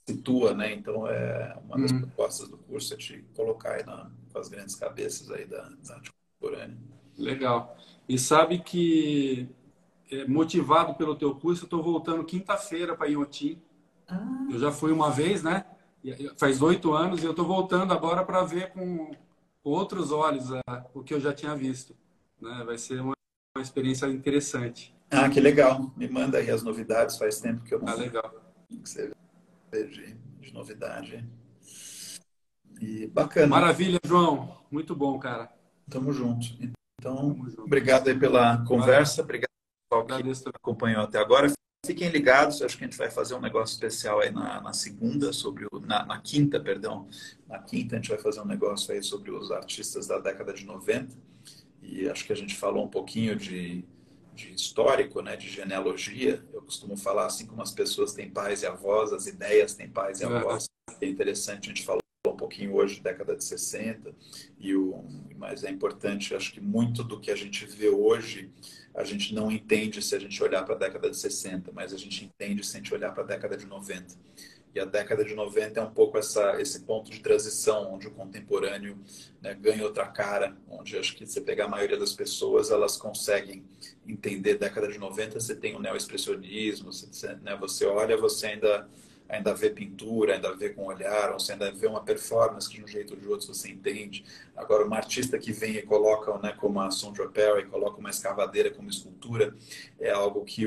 situa, né? Então, é uma das propostas do curso é te colocar aí com as grandes cabeças aí da arte contemporânea. Legal. E sabe que, motivado pelo teu curso, eu estou voltando quinta-feira para Inhotim. Eu já fui uma vez, né? Faz 8 anos e eu estou voltando agora para ver com outros olhos o que eu já tinha visto, né? Vai ser uma experiência interessante. Ah, que legal. Me manda aí as novidades. Faz tempo que eu não Ah, legal. que você vê de novidade. E bacana. Maravilha, João. Muito bom, cara. Tamo junto. Então, Tamo junto. obrigado aí pela conversa. Obrigado ao pessoal que Agradeço também. acompanhou até agora. Fiquem ligados, acho que a gente vai fazer um negócio especial aí na segunda, na quinta, perdão. Na quinta a gente vai fazer um negócio aí sobre os artistas da década de 90. E acho que a gente falou um pouquinho de histórico, né, de genealogia. Eu costumo falar assim, como as pessoas têm pais e avós, as ideias têm pais e avós. É interessante, a gente falou um pouquinho hoje, década de 60, mas é importante, acho que muito do que a gente vê hoje, a gente não entende se a gente olhar para a década de 60, mas a gente entende se a gente olhar para a década de 90. E a década de 90 é um pouco esse ponto de transição, onde o contemporâneo, né, ganha outra cara, onde acho que você pegar a maioria das pessoas, elas conseguem entender a década de 90, você tem o neoexpressionismo, você olha, você ainda vê pintura, ainda vê com olhar, ou você ainda vê uma performance que de um jeito ou de outro você entende. Agora, uma artista que vem e coloca, né, como a Sondra Perry, coloca uma escavadeira como escultura, é algo que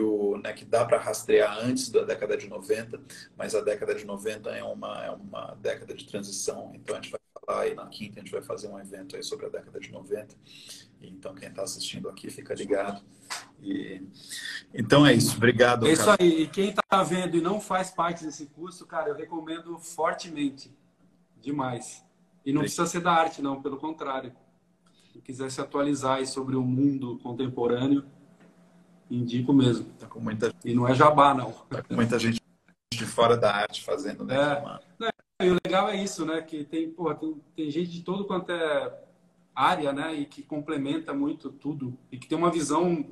dá para rastrear antes da década de 90, mas a década de 90 é uma década de transição. Então, a gente vai falar aí na quinta, a gente vai fazer um evento aí sobre a década de 90. Então, quem está assistindo aqui, fica ligado. Então é isso. Obrigado, É isso aí. E quem está vendo e não faz parte desse curso, cara, eu recomendo fortemente. Demais. E não precisa ser da arte, não. Pelo contrário. Se quiser se atualizar aí sobre o mundo contemporâneo, indico mesmo. Tá com muita... E não é jabá, não. Tá com muita gente de fora da arte fazendo, né? E o legal é isso, né? Que tem gente de todo quanto é área, né? E que complementa muito tudo. E que tem uma visão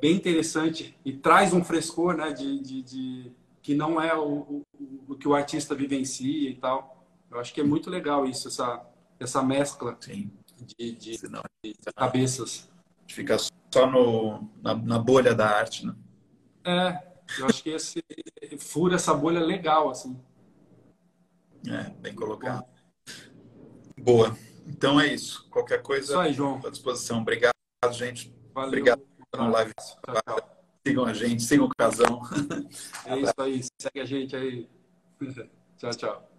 bem interessante. E traz um frescor, né? Que não é o que o artista vivencia e tal. Eu acho que é muito legal isso, essa mescla. Sim. De cabeças. Fica só na bolha da arte, né? Eu acho que fura essa bolha legal, assim. Bem colocado. Boa. Então é isso. Qualquer coisa, isso aí, João. à disposição. Obrigado, gente. Valeu. Obrigado pela live. Tchau. Sigam a gente, sigam o Casão. É isso aí. Segue a gente aí. Tchau, tchau.